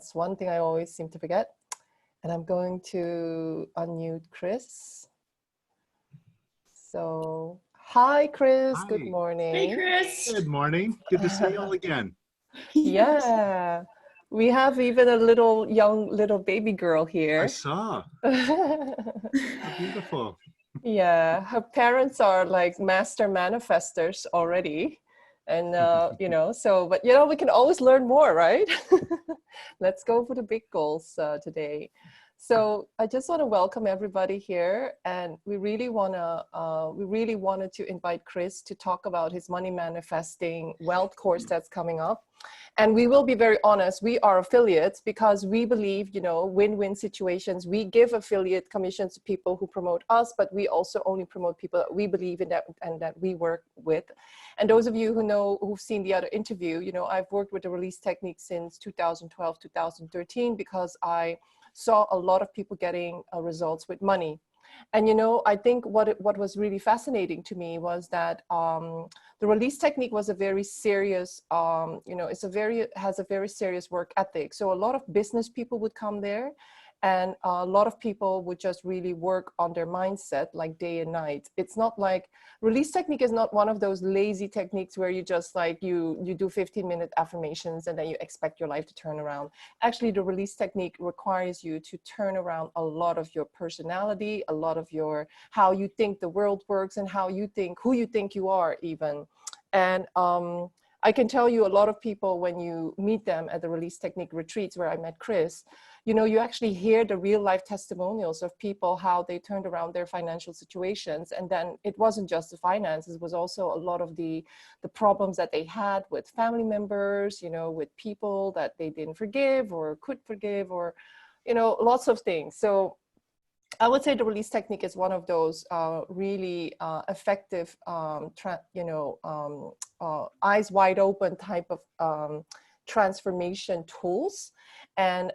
That's one thing I always seem to forget. And I'm going to unmute Kris. So, hi, Kris. Hi. Good morning. Hey, Kris. Good morning. Good to see you all again. Yes. Yeah. We have even a little baby girl here. I saw. Beautiful. Yeah, her parents are like master manifestors already. And, but, we can always learn more, right? Let's go for the big goals today. So I just want to welcome everybody here. And we really wanted to invite Kris to talk about his money manifesting wealth course that's coming up. And we will be very honest, we are affiliates because we believe, win-win situations. We give affiliate commissions to people who promote us, but we also only promote people that we believe in that and that we work with. And those of you who've seen the other interview, I've worked with the release technique since 2012, 2013, because I saw a lot of people getting results with money. And, I think what was really fascinating to me was that the release technique was a very serious, has a very serious work ethic. So a lot of business people would come there, and a lot of people would just really work on their mindset like day and night. It's not like release technique is not one of those lazy techniques where you just like you do 15-minute affirmations and then you expect your life to turn around. Actually, the release technique requires you to turn around a lot of your personality, a lot of your how you think the world works, and who you think you are even. And I can tell you a lot of people, when you meet them at the release technique retreats where I met Kris, you actually hear the real life testimonials of people, how they turned around their financial situations. And then it wasn't just the finances, it was also a lot of the problems that they had with family members, with people that they didn't forgive or could forgive, or, lots of things. So I would say the release technique is one of those really effective, eyes wide open type of transformation tools. And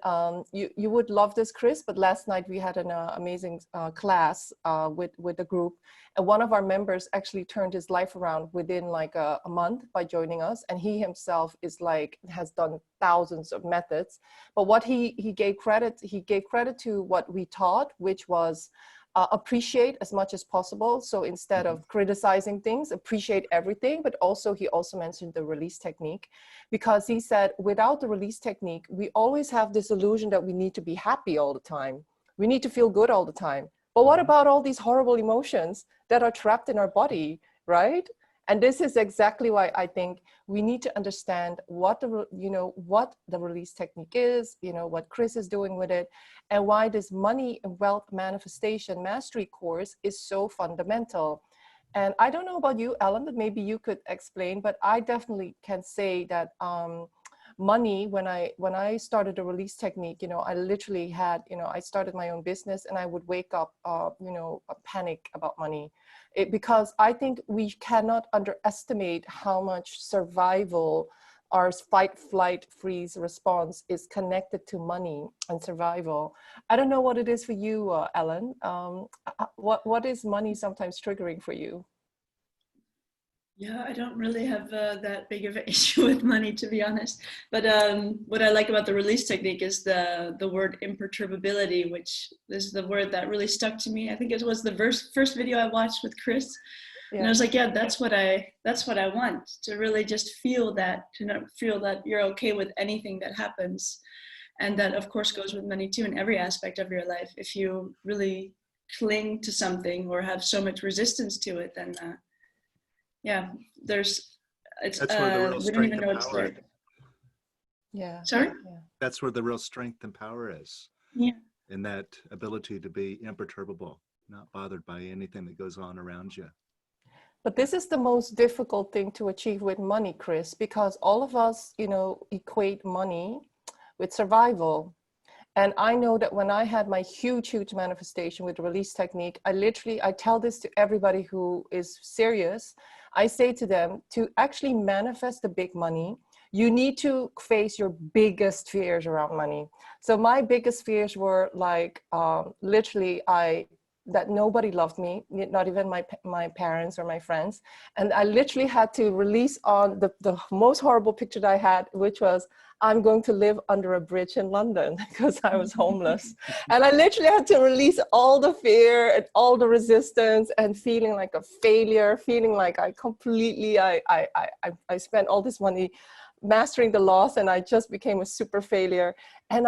you would love this, Kris, but last night we had an amazing class with the group. And one of our members actually turned his life around within like a month by joining us. And he himself has done thousands of methods. But what he gave credit to what we taught, which was appreciate as much as possible. So instead of criticizing things, appreciate everything. But he also mentioned the release technique, because he said, without the release technique, we always have this illusion that we need to be happy all the time. We need to feel good all the time. But what about all these horrible emotions that are trapped in our body, right? And this is exactly why I think we need to understand what the release technique is, what Kris is doing with it, and why this money and wealth manifestation mastery course is so fundamental. And I don't know about you, Ellen, but maybe you could explain, but I definitely can say that money, when I started the release technique, I literally had, I started my own business, and I would wake up, a panic about money. Because I think we cannot underestimate how much survival, our fight, flight, freeze response is connected to money and survival. I don't know what it is for you, Ellen. What is money sometimes triggering for you? Yeah, I don't really have that big of an issue with money, to be honest. But what I like about the release technique is the word imperturbability, which is the word that really stuck to me. I think it was the first video I watched with Kris. Yeah. And I was like, yeah, that's what I want, to really just feel that, feel that you're okay with anything that happens. And that, of course, goes with money too, in every aspect of your life. If you really cling to something or have so much resistance to it, then yeah, that's where the real strength and power is. Yeah. Sorry? Yeah. That's where the real strength and power is. Yeah. In that ability to be imperturbable, not bothered by anything that goes on around you. But this is the most difficult thing to achieve with money, Kris, because all of us, equate money with survival. And I know that when I had my huge manifestation with the release technique, I tell this to everybody who is serious. I say to them, to actually manifest the big money, you need to face your biggest fears around money. So my biggest fears were like, literally, I that nobody loved me, not even my parents or my friends. And I literally had to release on the most horrible picture that I had, which was, I'm going to live under a bridge in London because I was homeless. And I literally had to release all the fear and all the resistance and feeling like a failure, feeling like I spent all this money mastering the loss and I just became a super failure. And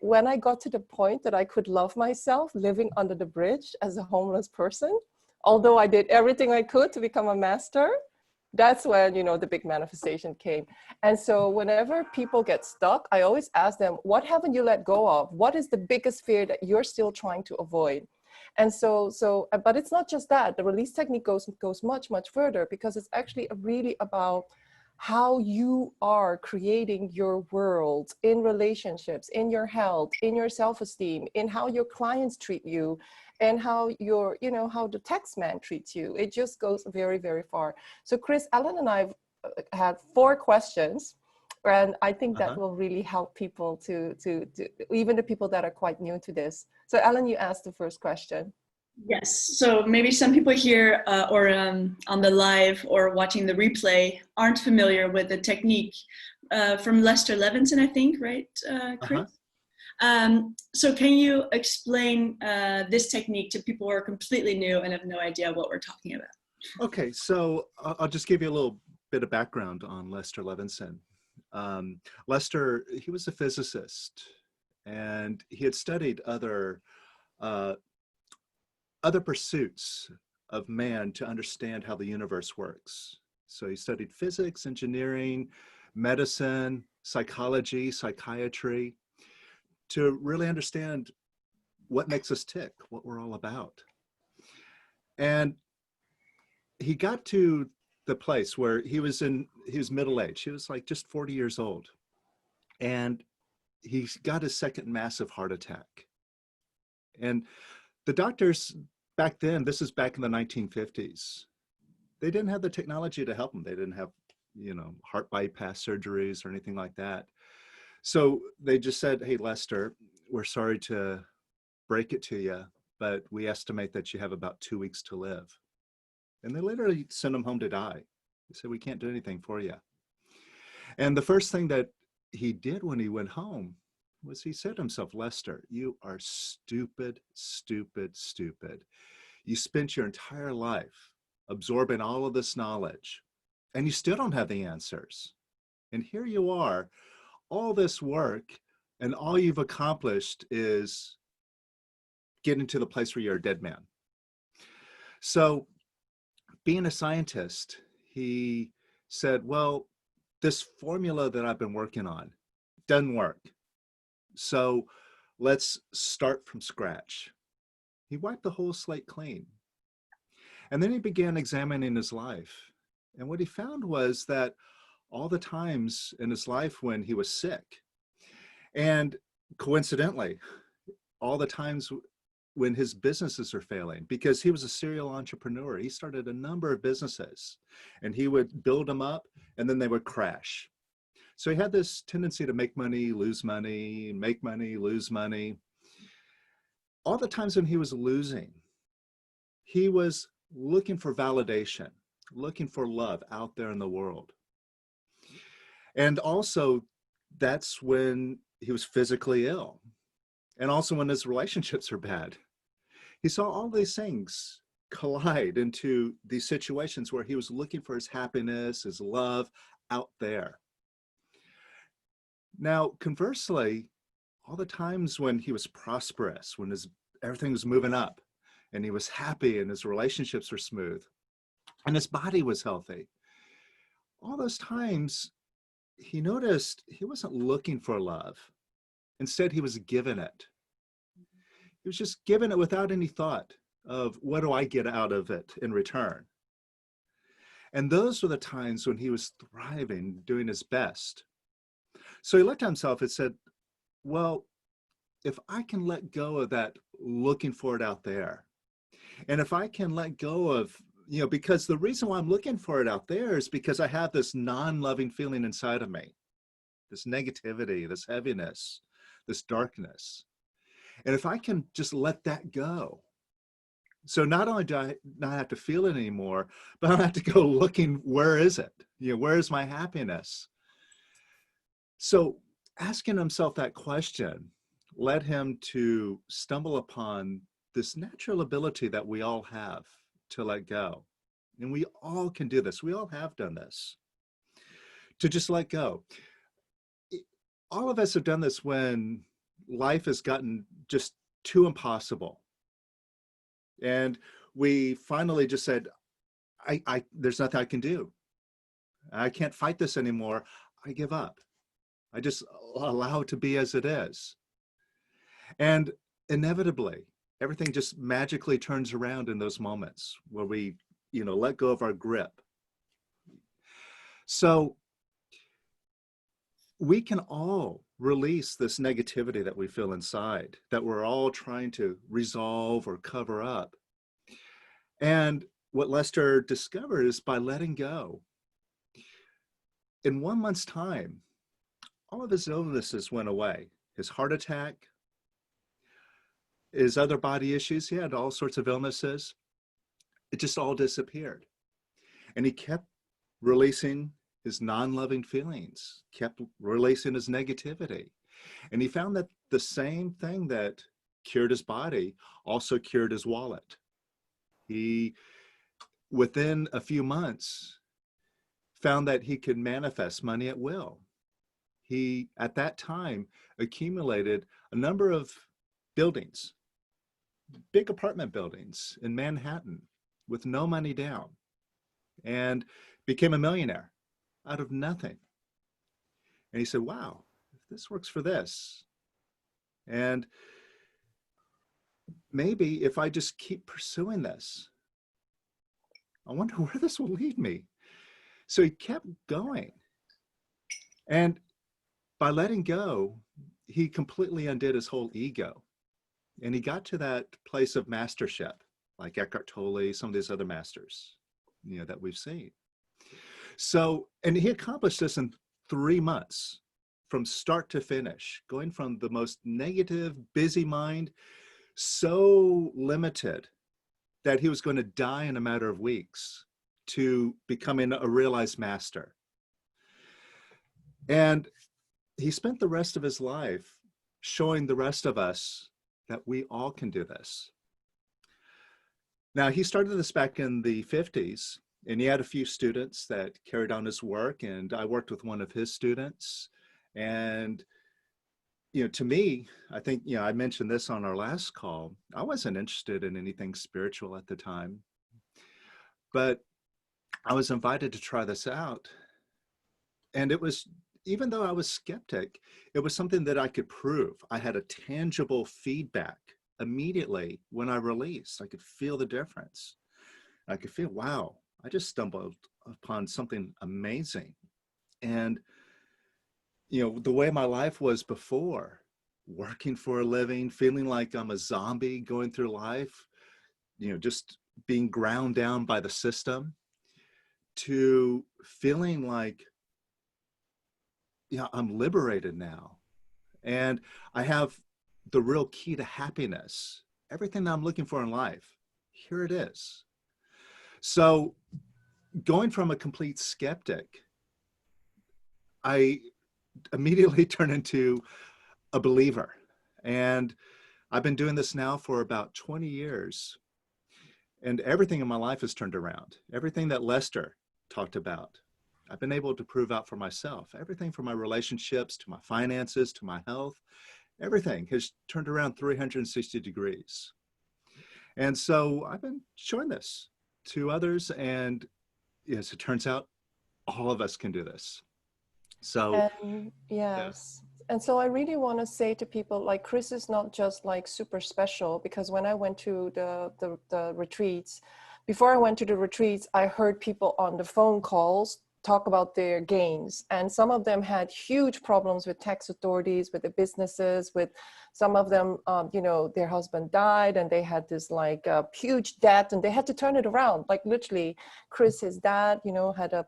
when I got to the point that I could love myself living under the bridge as a homeless person, although I did everything I could to become a master, that's when, the big manifestation came. And so whenever people get stuck, I always ask them, what haven't you let go of? What is the biggest fear that you're still trying to avoid? And but it's not just that. The release technique goes much, much further, because it's actually really about how you are creating your world in relationships, in your health, in your self-esteem, in how your clients treat you, and how how the tax man treats you. It just goes very, very far. So Kris, Ellen and I had 4 questions, and I think that will really help people to even the people that are quite new to this. So Ellen, you asked the first question. Yes, so maybe some people here or on the live or watching the replay aren't familiar with the technique from Lester Levinson, I think, right, Kris? So can you explain this technique to people who are completely new and have no idea what we're talking about? Okay, so I'll just give you a little bit of background on Lester Levinson. Lester, he was a physicist, and he had studied other pursuits of man to understand how the universe works. So he studied physics, engineering, medicine, psychology, psychiatry, to really understand what makes us tick, what we're all about. And he got to the place where he was middle age. He was like just 40 years old. And he got his second massive heart attack. And the doctors back then, this is back in the 1950s, they didn't have the technology to help him. They didn't have, heart bypass surgeries or anything like that. So they just said, hey, Lester, we're sorry to break it to you, but we estimate that you have about 2 weeks to live. And they literally sent him home to die. They said, we can't do anything for you. And the first thing that he did when he went home was he said to himself, Lester, you are stupid, stupid, stupid. You spent your entire life absorbing all of this knowledge, and you still don't have the answers. And here you are, all this work, and all you've accomplished is getting to the place where you're a dead man. So being a scientist, he said, well, this formula that I've been working on doesn't work. So let's start from scratch. He wiped the whole slate clean. And then he began examining his life. And what he found was that all the times in his life when he was sick, and coincidentally, all the times when his businesses are failing, because he was a serial entrepreneur. He started a number of businesses, and he would build them up, and then they would crash. So he had this tendency to make money, lose money, make money, lose money. All the times when he was losing, he was looking for validation, looking for love out there in the world. And also, that's when he was physically ill. And also when his relationships are bad. He saw all these things collide into these situations where he was looking for his happiness, his love out there. Now, conversely, all the times when he was prosperous, when everything was moving up and he was happy and his relationships were smooth and his body was healthy, all those times he noticed he wasn't looking for love. Instead, he was given it. He was just given it without any thought of what do I get out of it in return. And those were the times when he was thriving, doing his best. So he looked at himself and said, well, if I can let go of that looking for it out there, and if I can let go of, because the reason why I'm looking for it out there is because I have this non-loving feeling inside of me, this negativity, this heaviness, this darkness. And if I can just let that go So not only do I not have to feel it anymore, but I don't have to go looking, where is it? Where is my happiness? So asking himself that question led him to stumble upon this natural ability that we all have to let go. And we all can do this. We all have done this, to just let go. All of us have done this when life has gotten just too impossible. And we finally just said, there's nothing I can do. I can't fight this anymore. I give up. I just allow it to be as it is. And inevitably, everything just magically turns around in those moments where we, let go of our grip. So we can all release this negativity that we feel inside, that we're all trying to resolve or cover up. And what Lester discovered is by letting go, in 1 month's time, all of his illnesses went away. His heart attack, his other body issues, he had all sorts of illnesses. It just all disappeared. And he kept releasing his non-loving feelings, kept releasing his negativity. And he found that the same thing that cured his body also cured his wallet. He, within a few months, found that he could manifest money at will. He, at that time, accumulated a number of buildings, big apartment buildings in Manhattan with no money down, and became a millionaire out of nothing. And he said, wow, this works for this. And maybe if I just keep pursuing this, I wonder where this will lead me. So he kept going. And by letting go, he completely undid his whole ego. And he got to that place of mastership, like Eckhart Tolle, some of these other masters, that we've seen. So, and he accomplished this in 3 months, from start to finish, going from the most negative, busy mind, so limited that he was going to die in a matter of weeks, to becoming a realized master. And he spent the rest of his life showing the rest of us that we all can do this. Now, he started this back in the 50s, and he had a few students that carried on his work, and I worked with one of his students. And, to me, I think, I mentioned this on our last call, I wasn't interested in anything spiritual at the time, but I was invited to try this out. And it was, even though I was skeptic, it was something that I could prove. I had a tangible feedback immediately when I released. I could feel the difference. I could feel, wow, I just stumbled upon something amazing. And, the way my life was before, working for a living, feeling like I'm a zombie going through life, just being ground down by the system, to feeling like, I'm liberated now. And I have the real key to happiness. Everything that I'm looking for in life, here it is. So going from a complete skeptic, I immediately turned into a believer. And I've been doing this now for about 20 years. And everything in my life has turned around. Everything that Lester talked about, I've been able to prove out for myself. Everything from my relationships to my finances to my health, everything has turned around 360 degrees. And so I've been showing this to others, and as it turns out, all of us can do this. So And yes. And so I really want to say to people, like, Kris is not just like super special, because when I went to the retreats, before I went to the retreats, I heard people on the phone calls talk about their gains. And some of them had huge problems with tax authorities, with the businesses, with some of them, you know, their husband died and they had this like huge debt and they had to turn it around. Like literally Kris, his dad, you know, had an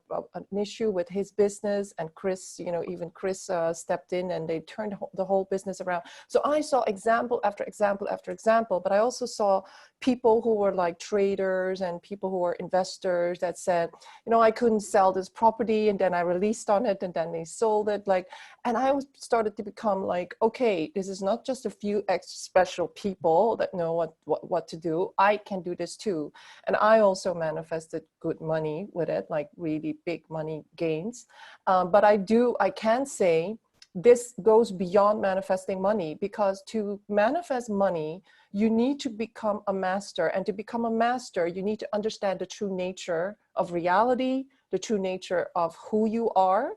issue with his business, and Kris, you know, even Kris stepped in and they turned the whole business around. So I saw example after example after example, but I also saw people who were like traders and people who were investors that said, you know, I couldn't sell this property, and then I released on it and then they sold it. Like, and I started to become like, okay, this is not just a few extra special people that know what to do. I can do this too. And I also manifested good money with it, like really big money gains. But I can say this goes beyond manifesting money, because to manifest money, you need to become a master. And to become a master, you need to understand the true nature of reality, the true nature of who you are.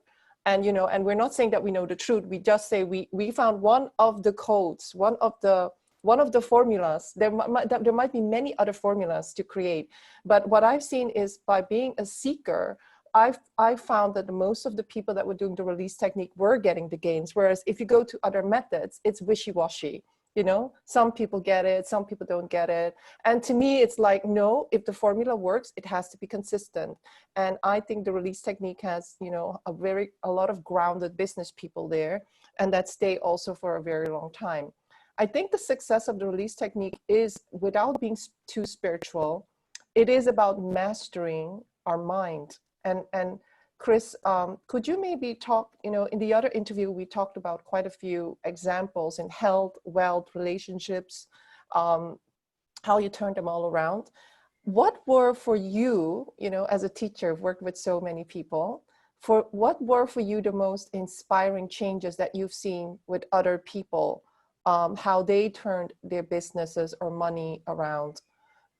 And, you know, and we're not saying that we know the truth. We just say we found one of the codes, one of the formulas. There might be many other formulas to create. But what I've seen is by being a seeker, I found that most of the people that were doing the release technique were getting the gains. Whereas if you go to other methods, it's wishy-washy. You know, some people get it, some people don't get it. And to me, it's like, no, if the formula works, it has to be consistent. And I think the release technique has, you know, a lot of grounded business people there, and that stay also for a very long time. I think the success of the release technique is, without being too spiritual, it is about mastering our mind. And Kris, could you maybe talk, you know, in the other interview, we talked about quite a few examples in health, wealth, relationships, how you turned them all around. What were for you, you know, as a teacher, worked with so many people, what were for you the most inspiring changes that you've seen with other people, how they turned their businesses or money around?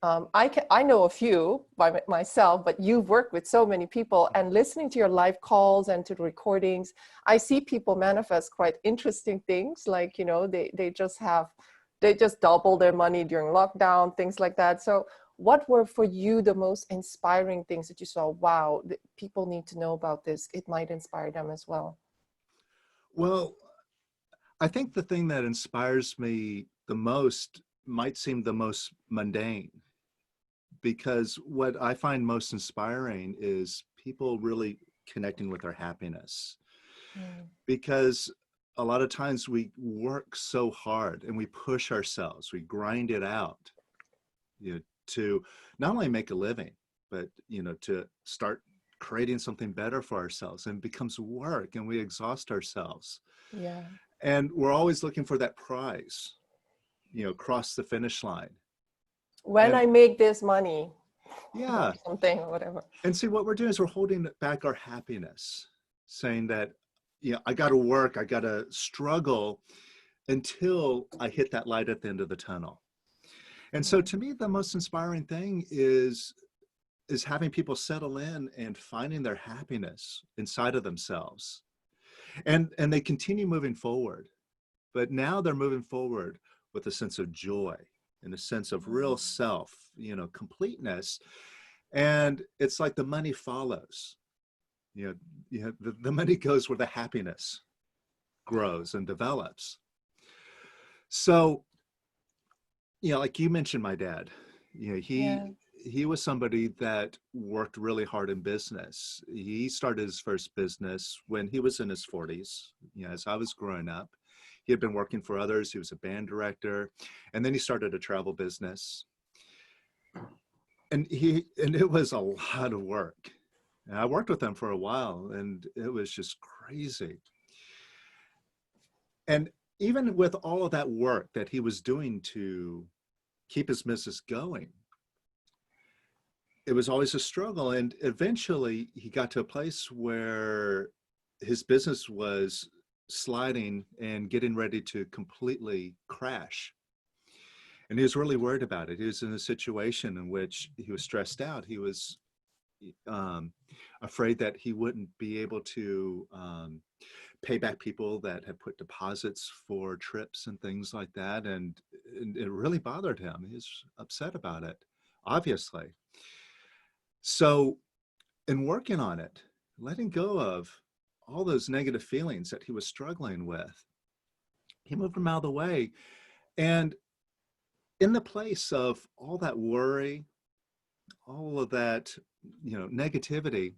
I know a few by myself, but you've worked with so many people, and listening to your live calls and to the recordings, I see people manifest quite interesting things. Like, you know, they just double their money during lockdown, things like that. So what were for you the most inspiring things that you saw? Wow, people need to know about this. It might inspire them as well. Well, I think the thing that inspires me the most might seem the most mundane, because what I find most inspiring is people really connecting with their happiness. Because a lot of times we work so hard and we push ourselves, we grind it out, you know, to not only make a living, but, you know, to start creating something better for ourselves, and it becomes work and we exhaust ourselves. Yeah. And we're always looking for that prize, you know, cross the finish line. When I make this money, yeah, or something or whatever. And see, what we're doing is we're holding back our happiness, saying that, you know, I got to work, I got to struggle until I hit that light at the end of the tunnel. And so to me, the most inspiring thing is having people settle in and finding their happiness inside of themselves. And they continue moving forward, but now they're moving forward with a sense of joy and a sense of real self, you know, completeness. And it's like the money follows. You know, the money goes where the happiness grows and develops. So, you know, like you mentioned, my dad, you know, he was somebody that worked really hard in business. He started his first business when he was in his 40s, you know, as I was growing up. He had been working for others. He was a band director, and then he started a travel business. And it was a lot of work. And I worked with him for a while, and it was just crazy. And even with all of that work that he was doing to keep his business going, it was always a struggle. And eventually he got to a place where his business was sliding and getting ready to completely crash. And he was really worried about it. He was in a situation in which he was stressed out. He was afraid that he wouldn't be able to pay back people that had put deposits for trips and things like that. And it really bothered him. He was upset about it, obviously. So in working on it, letting go of all those negative feelings that he was struggling with. He moved them out of the way. And in the place of all that worry, all of that, negativity,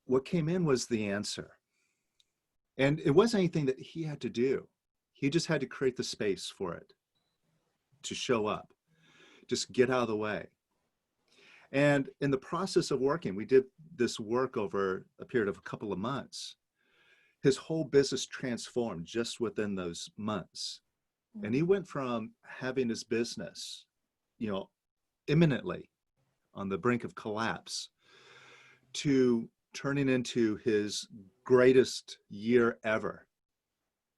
what came in was the answer. And it wasn't anything that he had to do. He just had to create the space for it to show up, just get out of the way. And in the process of working, we did this work over a period of a couple of months. His whole business transformed just within those months. And he went from having his business, imminently on the brink of collapse to turning into his greatest year ever.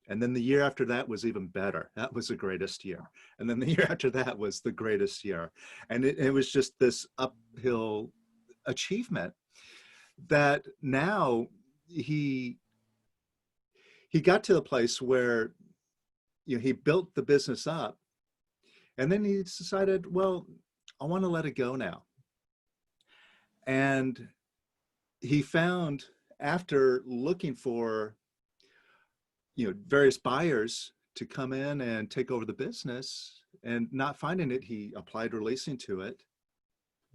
And then the year after that was even better. That was the greatest year. And then the year after that was the greatest year. And it was just this uphill achievement that now he got to the place where, he built the business up, and then he decided, well, I want to let it go now. And he found, after looking for various buyers to come in and take over the business, and not finding it, he applied releasing to it,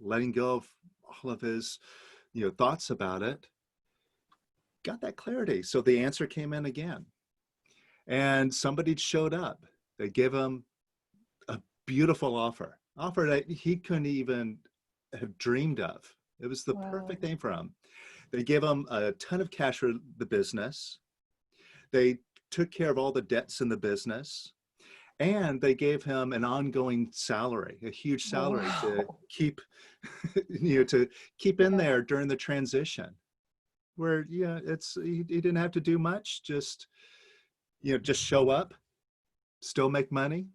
letting go of all of his thoughts about it, got that clarity. So the answer came in again, and somebody showed up. They gave him a beautiful offer that he couldn't even have dreamed of. It was the perfect thing for him. They gave him a ton of cash for the business. They took care of all the debts in the business, and they gave him an ongoing salary, a huge salary to keep, to keep in there during the transition, where, he didn't have to do much, just show up, still make money.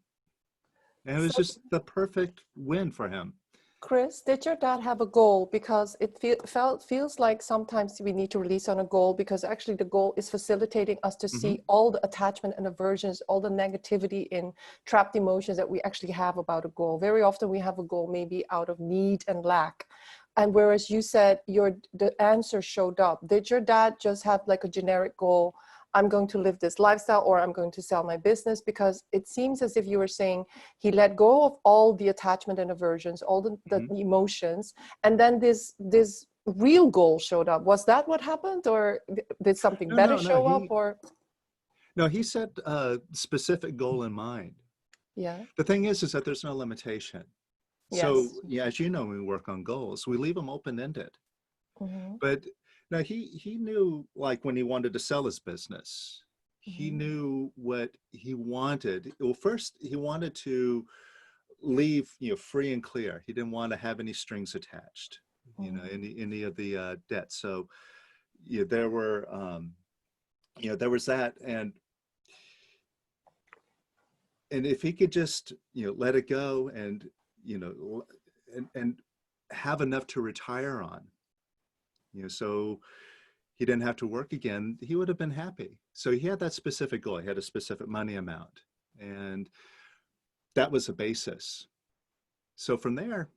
And it was just the perfect win for him. Kris, did your dad have a goal? Because it feels like sometimes we need to release on a goal, because actually the goal is facilitating us to see all the attachment and aversions, all the negativity in trapped emotions that we actually have about a goal. Very often we have a goal maybe out of need and lack. And whereas you said the answer showed up, did your dad just have like a generic goal? I'm going to live this lifestyle, or I'm going to sell my business? Because it seems as if you were saying he let go of all the attachment and aversions, all the emotions, and then this real goal showed up. Was that what happened, or did something better show up? Or no, he set a specific goal in mind. Yeah. The thing is that there's no limitation. Yes. So as you know, when we work on goals, we leave them open-ended. But now he knew, like, when he wanted to sell his business, he knew what he wanted. Well, first he wanted to leave, free and clear. He didn't want to have any strings attached, any of the debts. So there were, there was that, and if he could just, let it go, and and have enough to retire on, so he didn't have to work again, he would have been happy. So he had that specific goal. He had a specific money amount, and that was the basis. So from there,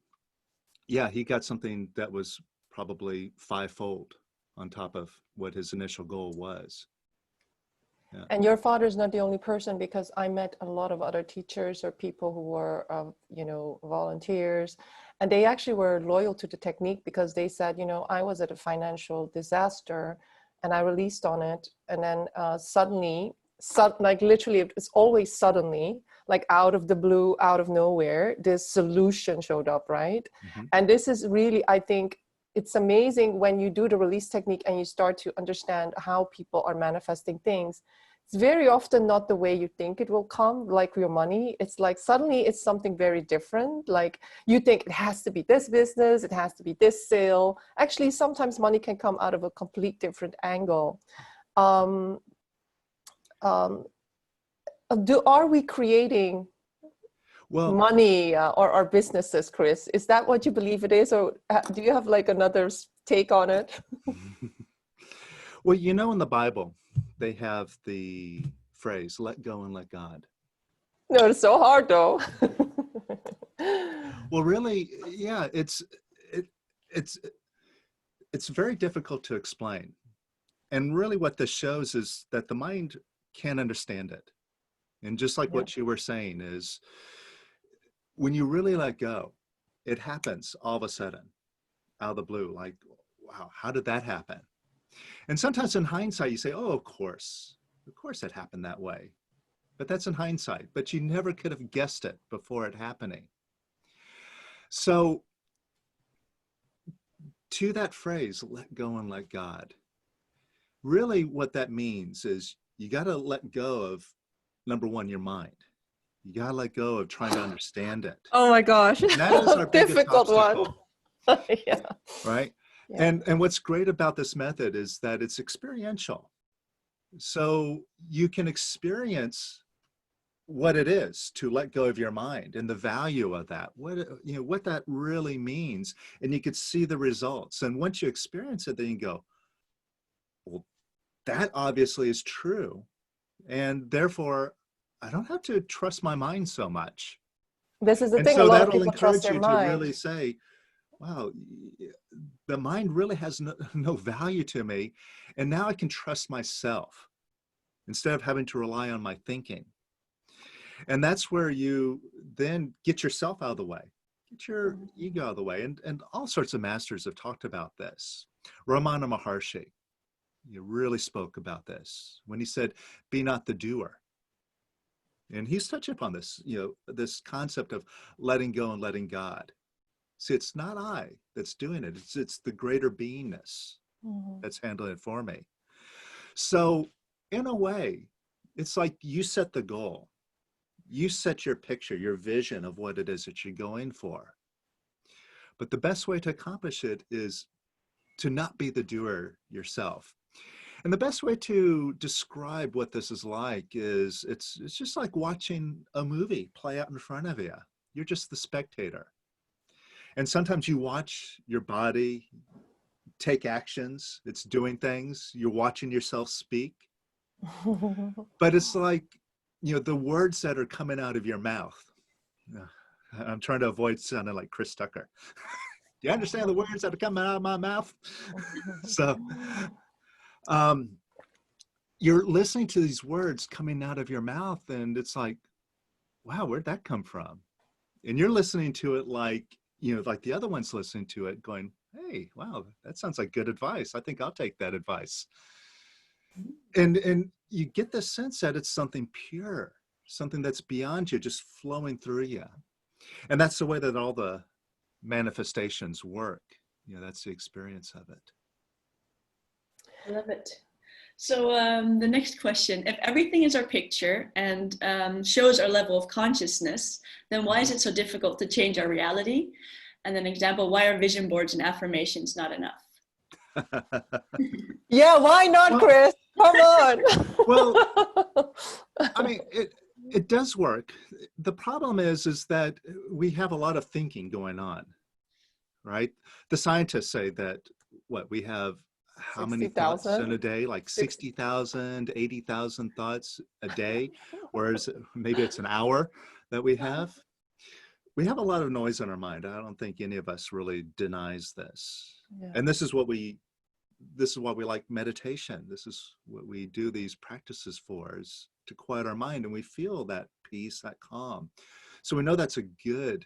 he got something that was probably fivefold on top of what his initial goal was. Yeah. And your father's not the only person, because I met a lot of other teachers or people who were, volunteers, and they actually were loyal to the technique, because they said, I was at a financial disaster and I released on it. And then suddenly, like literally, it's always suddenly, like out of the blue, out of nowhere, this solution showed up, right? And this is really, I think, it's amazing when you do the release technique and you start to understand how people are manifesting things. It's very often not the way you think it will come, like your money. It's like suddenly it's something very different. Like you think it has to be this business, it has to be this sale. Actually, sometimes money can come out of a complete different angle. Are we creating money or our businesses, Kris? Is that what you believe it is, or do you have like another take on it? Well, in the Bible, they have the phrase, let go and let God. No, it's so hard though. Well, really, it's it's very difficult to explain. And really what this shows is that the mind can't understand it. And just like what you were saying is, when you really let go, it happens all of a sudden, out of the blue, like, wow, how did that happen? And sometimes in hindsight, you say, oh, of course it happened that way. But that's in hindsight, but you never could have guessed it before it happening. So to that phrase, let go and let God, really what that means is you got to let go of, number one, your mind. You got to let go of trying to understand it. Oh my gosh. And that is our biggest difficult obstacle. one. Yeah. Right? Yeah. And what's great about this method is that it's experiential. So you can experience what it is to let go of your mind and the value of that, what that really means. And you could see the results. And once you experience it, then you go, well, that obviously is true. And therefore, I don't have to trust my mind so much. This is the And thing, so a lot of that'll people trust encourage their you to mind. really say, wow, the mind really has no value to me. And now I can trust myself instead of having to rely on my thinking. And that's where you then get yourself out of the way, get your ego out of the way. And all sorts of masters have talked about this. Ramana Maharshi, he really spoke about this when he said, be not the doer. And he's touched upon this, this concept of letting go and letting God. See, it's not I that's doing it. It's the greater beingness that's handling it for me. So in a way, it's like you set the goal. You set your picture, your vision of what it is that you're going for. But the best way to accomplish it is to not be the doer yourself. And the best way to describe what this is like is it's just like watching a movie play out in front of you. You're just the spectator. And sometimes you watch your body take actions. It's doing things. You're watching yourself speak. But it's like, the words that are coming out of your mouth. I'm trying to avoid sounding like Chris Tucker. Do you understand the words that are coming out of my mouth? So you're listening to these words coming out of your mouth, and it's like, wow, where'd that come from? And you're listening to it like, like the other one's listening to it going, hey, wow, that sounds like good advice. I think I'll take that advice. And you get the sense that it's something pure, something that's beyond you, just flowing through you. And that's the way that all the manifestations work. That's the experience of it. I love it. So the next question, if everything is our picture and shows our level of consciousness, then why is it so difficult to change our reality? And an example, why are vision boards and affirmations not enough? Yeah, why not, Chris? Come on. Well, I mean, it does work. The problem is that we have a lot of thinking going on, right? The scientists say that, we have how many thoughts in a day? Like 60,000, 80,000 thoughts a day, whereas maybe it's an hour that we have. We have a lot of noise in our mind. I don't think any of us really denies this. Yeah. And this is why we like meditation. This is what we do these practices for, is to quiet our mind, and we feel that peace, that calm. So we know that's a good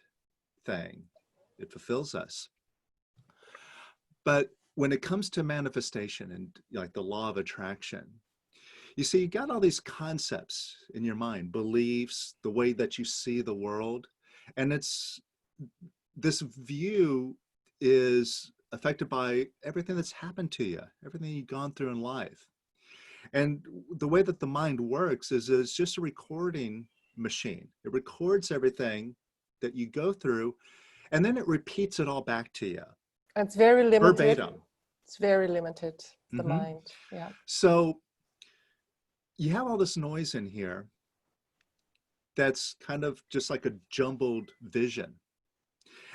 thing. It fulfills us. But when it comes to manifestation and like the law of attraction, you see, you got all these concepts in your mind, beliefs, the way that you see the world. And this view is affected by everything that's happened to you, everything you've gone through in life. And the way that the mind works is it's just a recording machine. It records everything that you go through, and then it repeats it all back to you. It's very limited. Verbatim. It's very limited, the mind. Yeah. So you have all this noise in here that's kind of just like a jumbled vision.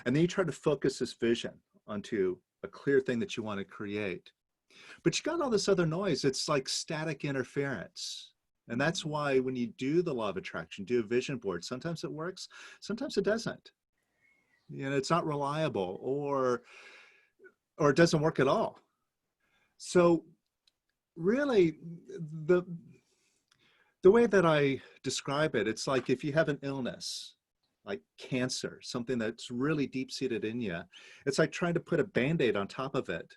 And then you try to focus this vision onto a clear thing that you want to create. But you got all this other noise. It's like static interference. And that's why when you do the law of attraction, do a vision board, sometimes it works, sometimes it doesn't. It's not reliable, or it doesn't work at all. So really, the way that I describe it, it's like if you have an illness, like cancer, something that's really deep-seated in you, it's like trying to put a Band-Aid on top of it,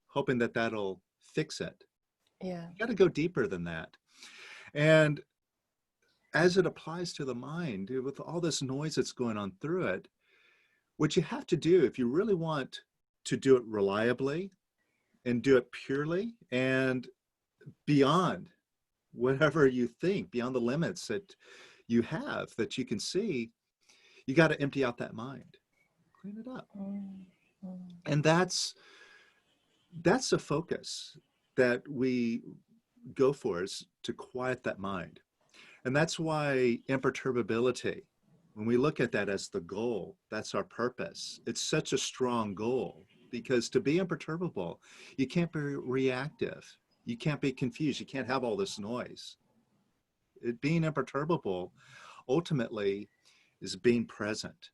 hoping that that'll fix it. Yeah. You got to go deeper than that. And as it applies to the mind, with all this noise that's going on through it, what you have to do if you really want to do it reliably and do it purely and beyond whatever you think, beyond the limits that you have, that you can see, you got to empty out that mind, clean it up. And that's the focus that we go for, is to quiet that mind. And that's why imperturbability, when we look at that as the goal, that's our purpose. It's such a strong goal, because to be imperturbable, you can't be reactive. You can't be confused. You can't have all this noise. Being imperturbable ultimately is being present,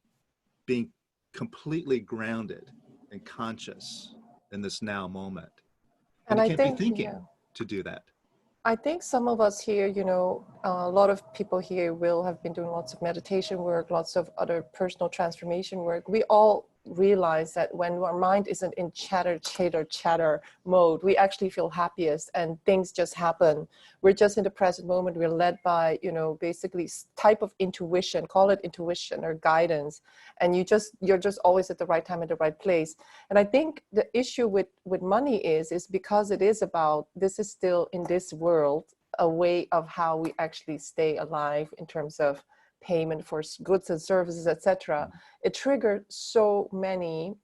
being completely grounded and conscious in this now moment. And And you I can't be think, thinking yeah. to do that. I think some of us here, you know, a lot of people here will have been doing lots of meditation work, lots of other personal transformation work. We all realize that when our mind isn't in chatter mode, we actually feel happiest and things just happen. We're just in the present moment. We're led by, you know, basically type of intuition, call it intuition or guidance. And you're just always at the right time at the right place. And I think the issue with money is because it is about, this is still in this world, a way of how we actually stay alive in terms of payment for goods and services, etc. It triggered so many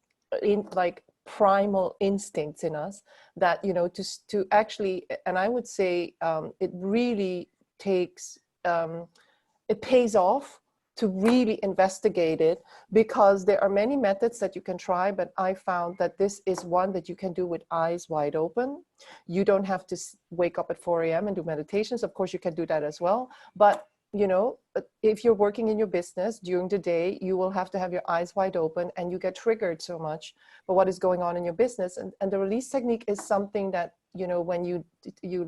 like primal instincts in us that, you know, to actually, and I would say it really takes, it pays off to really investigate it, because there are many methods that you can try, but I found that this is one that you can do with eyes wide open. You don't have to wake up at 4 a.m. and do meditations. Of course, you can do that as well. But, you know, if you're working in your business during the day, you will have to have your eyes wide open, and you get triggered so much by what is going on in your business. And the release technique is something that, you know, when you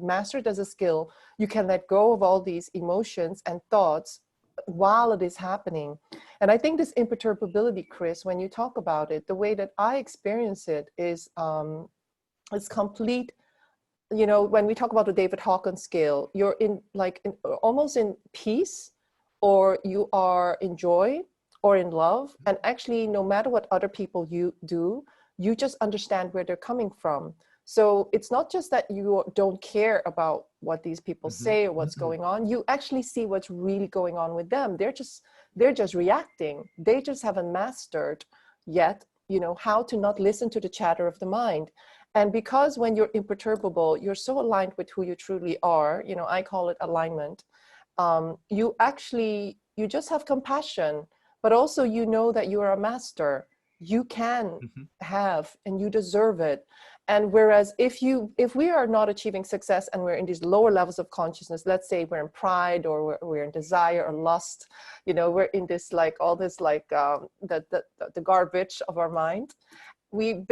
master it as a skill, you can let go of all these emotions and thoughts while it is happening. And I think this imperturbability, Kris, when you talk about it, the way that I experience it is it's complete. You know, when we talk about the David Hawkins scale, you're in like almost in peace, or you are in joy or in love. And actually, no matter what other people you do, you just understand where they're coming from. So it's not just that you don't care about what these people say or what's going on. You actually see what's really going on with them. They're just reacting. They just haven't mastered yet, you know, how to not listen to the chatter of the mind. And because when you're imperturbable, you're so aligned with who you truly are, you know, I call it alignment. You just have compassion, but also you know that you are a master. You can have, and you deserve it. And whereas if we are not achieving success and we're in these lower levels of consciousness, let's say we're in pride, or we're in desire or lust, you know, we're in this like all this like the garbage of our mind. We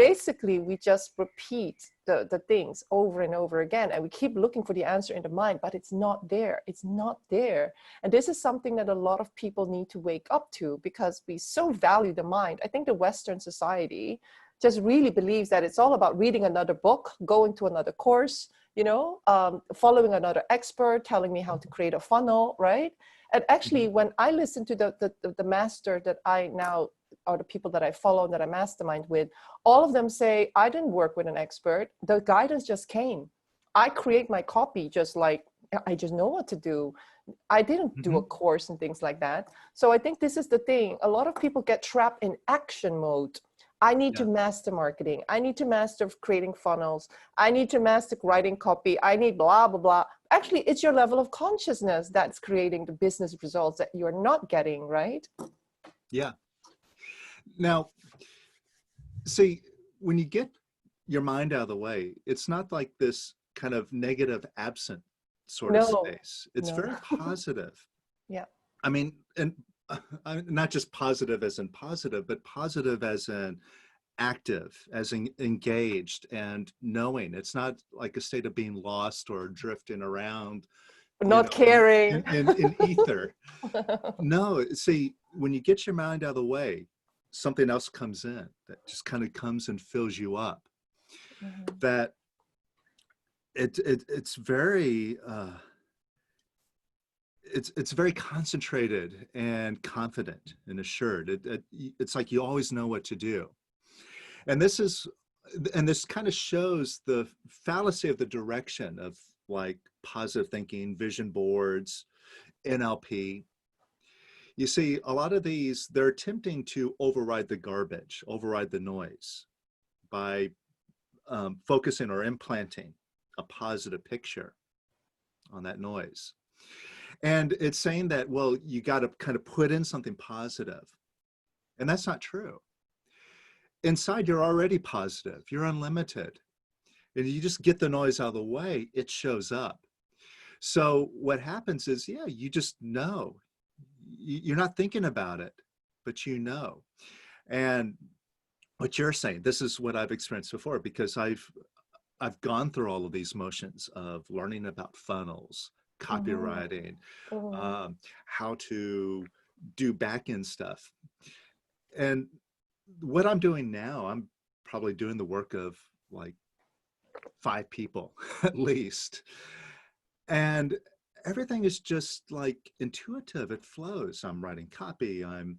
just repeat the things over and over again, and we keep looking for the answer in the mind, but it's not there. It's not there. And this is something that a lot of people need to wake up to, because we so value the mind. I think the Western society just really believes that it's all about reading another book, going to another course, you know, following another expert telling me how to create a funnel, right? And actually, when I listen to the master that I now, or the people that I follow and that I mastermind with, all of them say, I didn't work with an expert. The guidance just came. I create my copy just like, I just know what to do. I didn't do a course and things like that. So I think this is the thing. A lot of people get trapped in action mode. I need to master marketing. I need to master creating funnels. I need to master writing copy. I need blah, blah, blah. Actually, it's your level of consciousness that's creating the business results that you're not getting, right? Yeah. Now, see, when you get your mind out of the way, it's not like this kind of negative, absent sort of space. It's very positive. Yeah. I mean, and not just positive as in positive, but positive as in active, as engaged and knowing. It's not like a state of being lost or drifting around, you Not know, caring. in ether. No, see, when you get your mind out of the way, something else comes in that just kind of comes and fills you up. Mhm. That it's very it's very concentrated and confident and assured. It's like you always know what to do. And this kind of shows the fallacy of the direction of like positive thinking, vision boards, NLP. You see, a lot of these, they're attempting to override the garbage, override the noise by focusing or implanting a positive picture on that noise. And it's saying that, well, you got to kind of put in something positive. And that's not true. Inside, you're already positive. You're unlimited. And you just get the noise out of the way, it shows up. So what happens is, yeah, you just know. You're not thinking about it, but you know. And what you're saying, this is what I've experienced before, because I've gone through all of these motions of learning about funnels, copywriting, how to do back-end stuff. And what I'm doing now, I'm probably doing the work of like 5 people at least. And everything is just like intuitive. It flows. I'm writing copy. I'm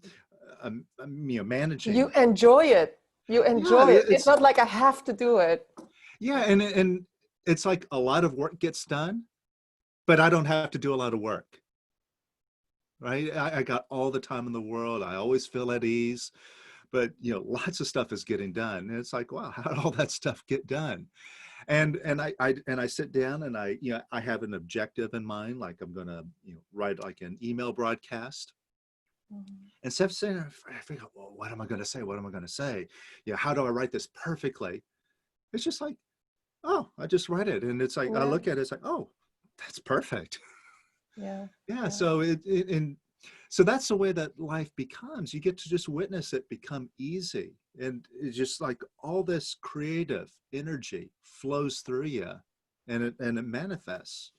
you know, managing. You enjoy it. You enjoy Yeah, it. It's not like I have to do it. yeah, and it's like a lot of work gets done, but I don't have to do a lot of work. Right? I got all the time in the world. I always feel at ease, but you know, lots of stuff is getting done. And it's like, wow, how did all that stuff get done? And I sit down and I, you know, I have an objective in mind, like I'm gonna, you know, write like an email broadcast. Instead of saying, I figure out, well, what am I going to say? What am I going to say? You know, how do I write this perfectly? It's just like, oh, I just write it. And it's like, I look at it, it's like, oh, that's perfect. Yeah. Yeah. So so that's the way that life becomes. You get to just witness it become easy. And it's just like all this creative energy flows through you and it manifests.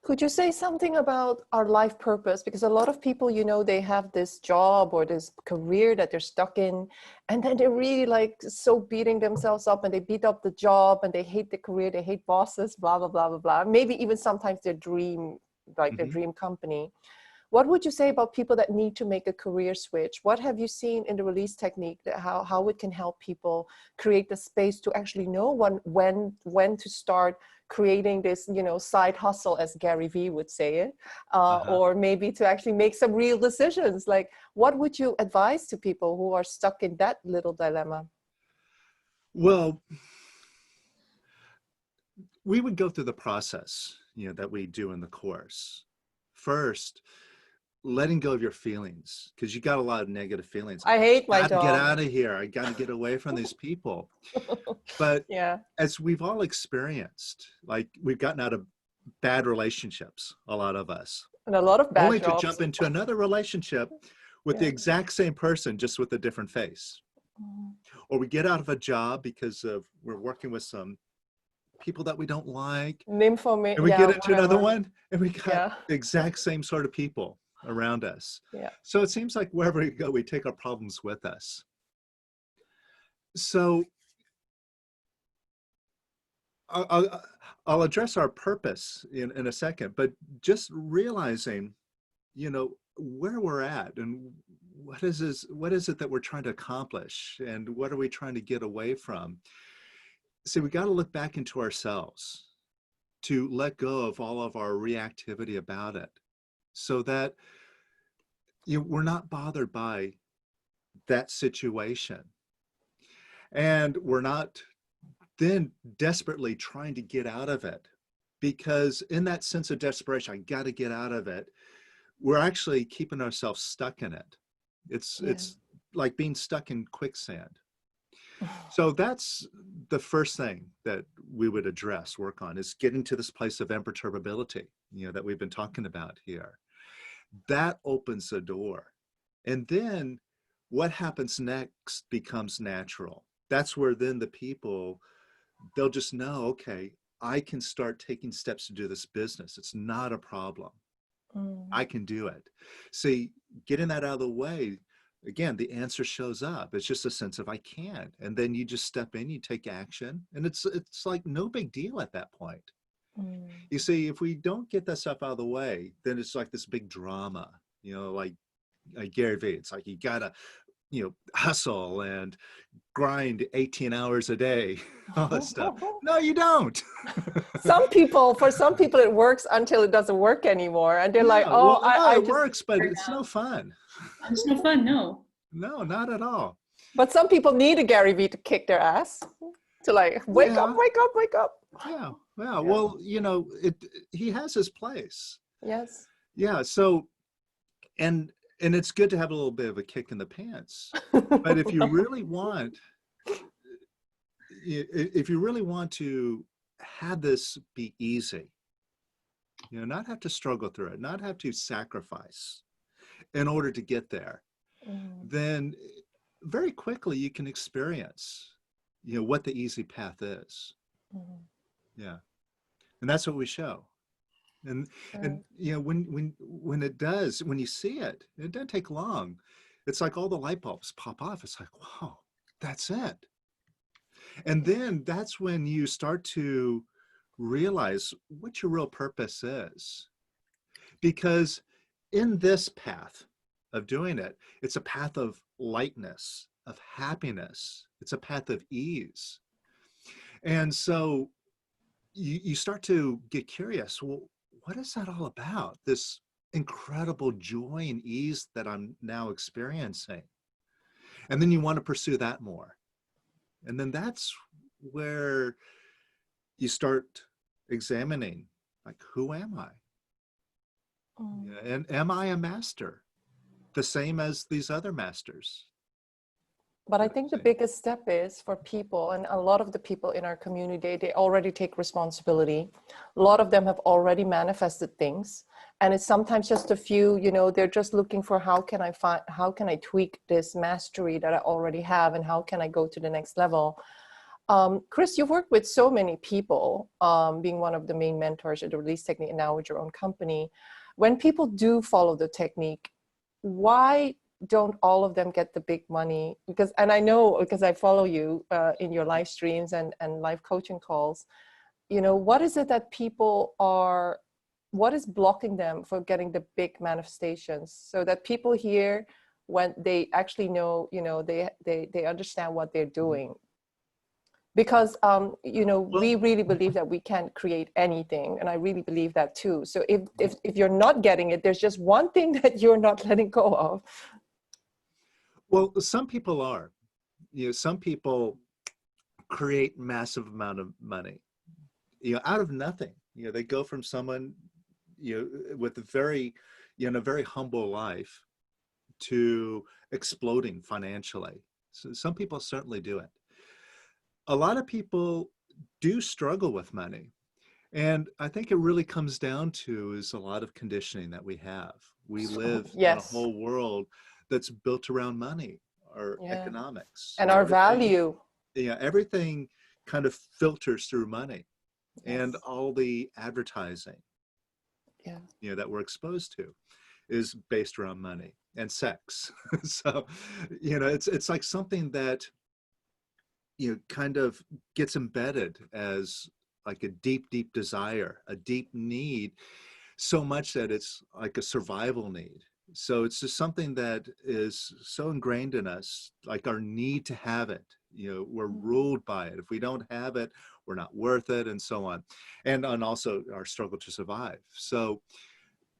Could you say something about our life purpose? Because a lot of people, you know, they have this job or this career that they're stuck in, and then they're really like so beating themselves up, and they beat up the job and they hate the career, they hate bosses, blah, blah, blah, blah, blah. Maybe even sometimes their dream, like their dream company. What would you say about people that need to make a career switch? What have you seen in the release technique, that how it can help people create the space to actually know when to start creating this, you know, side hustle, as Gary Vee would say it, or maybe to actually make some real decisions? Like, what would you advise to people who are stuck in that little dilemma? Well, we would go through the process, you know, that we do in the course. First, letting go of your feelings, because you got a lot of negative feelings. I hate my Got to get job. out of here. I got to get away from these people. But Yeah. as we've all experienced, like we've gotten out of bad relationships, a lot of us, And a lot of bad only jobs. to jump into another relationship with the exact same person, just with a different face. Or we get out of a job because of we're working with some people that we don't like, Nymphomania, and we get into whatever. another one and we got Yeah. the exact same sort of people around us. Yeah. So it seems like wherever we go, we take our problems with us. So I'll address our purpose in a second, but just realizing, you know, where we're at and what is it that we're trying to accomplish and what are we trying to get away from? See, we got to look back into ourselves to let go of all of our reactivity about it, so that, you know, we're not bothered by that situation, and we're not then desperately trying to get out of it, because in that sense of desperation, I got to get out of it, we're actually keeping ourselves stuck in it. It's like being stuck in quicksand. So that's the first thing that we would address, work on, is getting to this place of imperturbability, you know, that we've been talking about here. That opens the door. And then what happens next becomes natural. That's where then the people, they'll just know, okay, I can start taking steps to do this business. It's not a problem. I can do it. See, getting that out of the way, again, the answer shows up. It's just a sense of I can. And then you just step in, you take action, and it's like no big deal at that point. You see, if we don't get that stuff out of the way, then it's like this big drama, you know, like Gary Vee. It's like you gotta, you know, hustle and grind 18 hours a day, all that stuff. No, you don't. For some people it works until it doesn't work anymore, and they're like, Yeah, oh, well, no, I it just works, but it's no fun. It's no fun, no. No, not at all. But some people need a Gary Vee to kick their ass, to like wake Yeah. up, wake up, wake up. Yeah, yeah. Well, you know, he has his place. Yes. Yeah. So, and it's good to have a little bit of a kick in the pants. But if you really want, if you really want to have this be easy, you know, not have to struggle through it, not have to sacrifice in order to get there, then very quickly you can experience, you know, what the easy path is. Yeah. And that's what we show. And you know, when it does, when you see it, it doesn't take long. It's like all the light bulbs pop off. It's like, wow, that's it. And then that's when you start to realize what your real purpose is. Because in this path of doing it, it's a path of lightness, of happiness. It's a path of ease. And so you start to get curious. Well, what is that all about? This incredible joy and ease that I'm now experiencing. And then you want to pursue that more. And then that's where you start examining, like, who am I? And am I a master? The same as these other masters. But I think the biggest step is for people, and a lot of the people in our community, they already take responsibility. A lot of them have already manifested things. And it's sometimes just a few, you know, they're just looking for how can I tweak this mastery that I already have, and how can I go to the next level? Kris, you've worked with so many people, being one of the main mentors of the release technique and now with your own company. When people do follow the technique, why don't all of them get the big money? Because, and I know, because I follow you in your live streams and live coaching calls, you know, what is it that people are, what is blocking them for getting the big manifestations, so that people here, when they actually know, you know, they understand what they're doing? Because, you know, we really believe that we can create anything. And I really believe that too. So if you're not getting it, there's just one thing that you're not letting go of. Well, some people are, you know, some people create massive amount of money, you know, out of nothing. You know, they go from someone, you know, with a very, you know, very humble life to exploding financially. So some people certainly do it. A lot of people do struggle with money. And I think it really comes down to is a lot of conditioning that we have. We live in a whole world that's built around money, or economics. And our value. Yeah, everything kind of filters through money, and all the advertising, you know, that we're exposed to is based around money and sex. So, you know, it's like something that, you know, kind of gets embedded as like a deep, deep desire, a deep need, so much that it's like a survival need. So it's just something that is so ingrained in us, like our need to have it. You know, we're ruled by it. If we don't have it, we're not worth it, and so on. And also our struggle to survive. So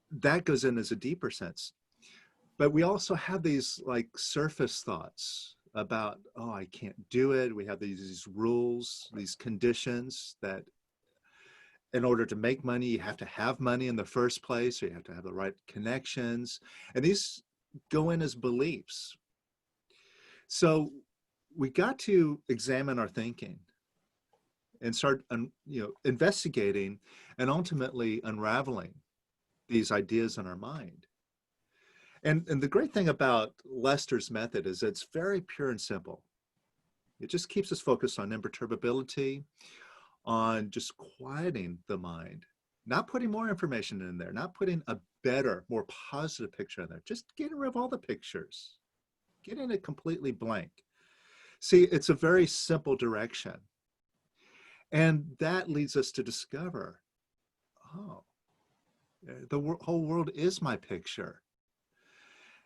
that goes in as a deeper sense. But we also have these like surface thoughts about, oh, I can't do it. We have these rules, these conditions that in order to make money, you have to have money in the first place, or you have to have the right connections. And these go in as beliefs. So we got to examine our thinking and start, you know, investigating and ultimately unraveling these ideas in our mind. And the great thing about Lester's method is it's very pure and simple. It just keeps us focused on imperturbability, on just quieting the mind, not putting more information in there, not putting a better, more positive picture in there, just getting rid of all the pictures, getting it completely blank. See, it's a very simple direction. And that leads us to discover, oh, the whole world is my picture.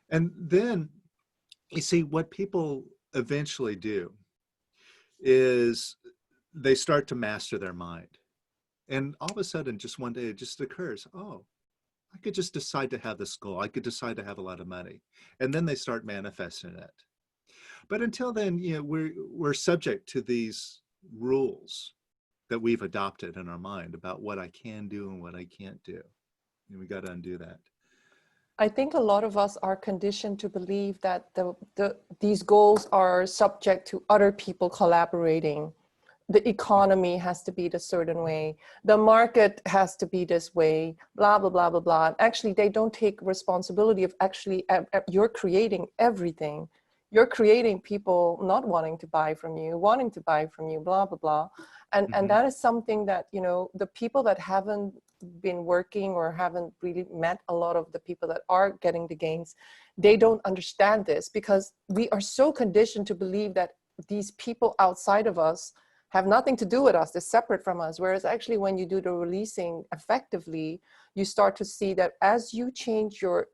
And then you see what people eventually do is they start to master their mind. And all of a sudden, just one day, it just occurs, oh, I could just decide to have this goal. I could decide to have a lot of money. And then they start manifesting it. But until then, you know, we're subject to these rules that we've adopted in our mind about what I can do and what I can't do. And we got to undo that. I think a lot of us are conditioned to believe that these goals are subject to other people collaborating. The economy has to be the certain way. The market has to be this way, blah, blah, blah, blah, blah. And actually, they don't take responsibility of actually, you're creating everything. You're creating people not wanting to buy from you, wanting to buy from you, blah, blah, blah. And that is something that, you know, the people that haven't been working or haven't really met a lot of the people that are getting the gains, they don't understand this because we are so conditioned to believe that these people outside of us have nothing to do with us, they're separate from us. Whereas actually when you do the releasing effectively, you start to see that as you change your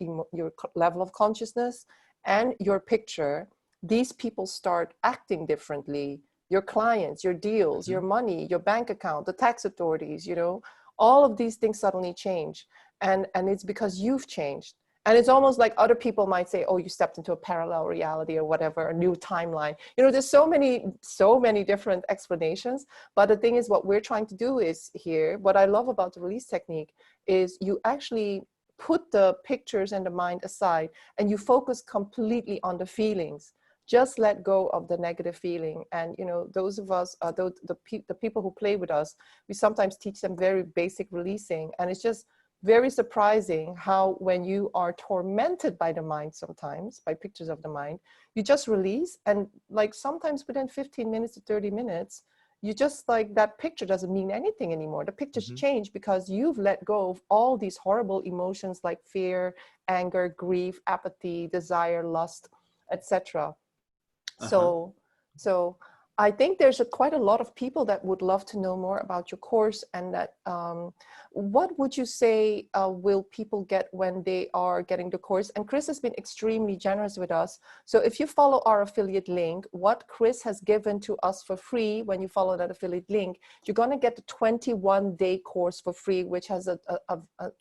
level of consciousness and your picture, these people start acting differently. Your clients, your deals, your money, your bank account, the tax authorities, you know, all of these things suddenly change. And it's because you've changed. And it's almost like other people might say, oh, you stepped into a parallel reality or whatever, a new timeline. You know, there's so many different explanations. But the thing is, what we're trying to do is here, what I love about the release technique is you actually put the pictures and the mind aside and you focus completely on the feelings. Just let go of the negative feeling. And, you know, those of us, the people who play with us, we sometimes teach them very basic releasing. And it's just very surprising how when you are tormented by the mind sometimes, by pictures of the mind, you just release. And like sometimes within 15 minutes to 30 minutes, you just like that picture doesn't mean anything anymore. The pictures change because you've let go of all these horrible emotions like fear, anger, grief, apathy, desire, lust, etc. So I think there's quite a lot of people that would love to know more about your course, and that what would you say will people get when they are getting the course? And Kris has been extremely generous with us. So if you follow our affiliate link, what Kris has given to us for free, when you follow that affiliate link, you're going to get the 21-day course for free, which has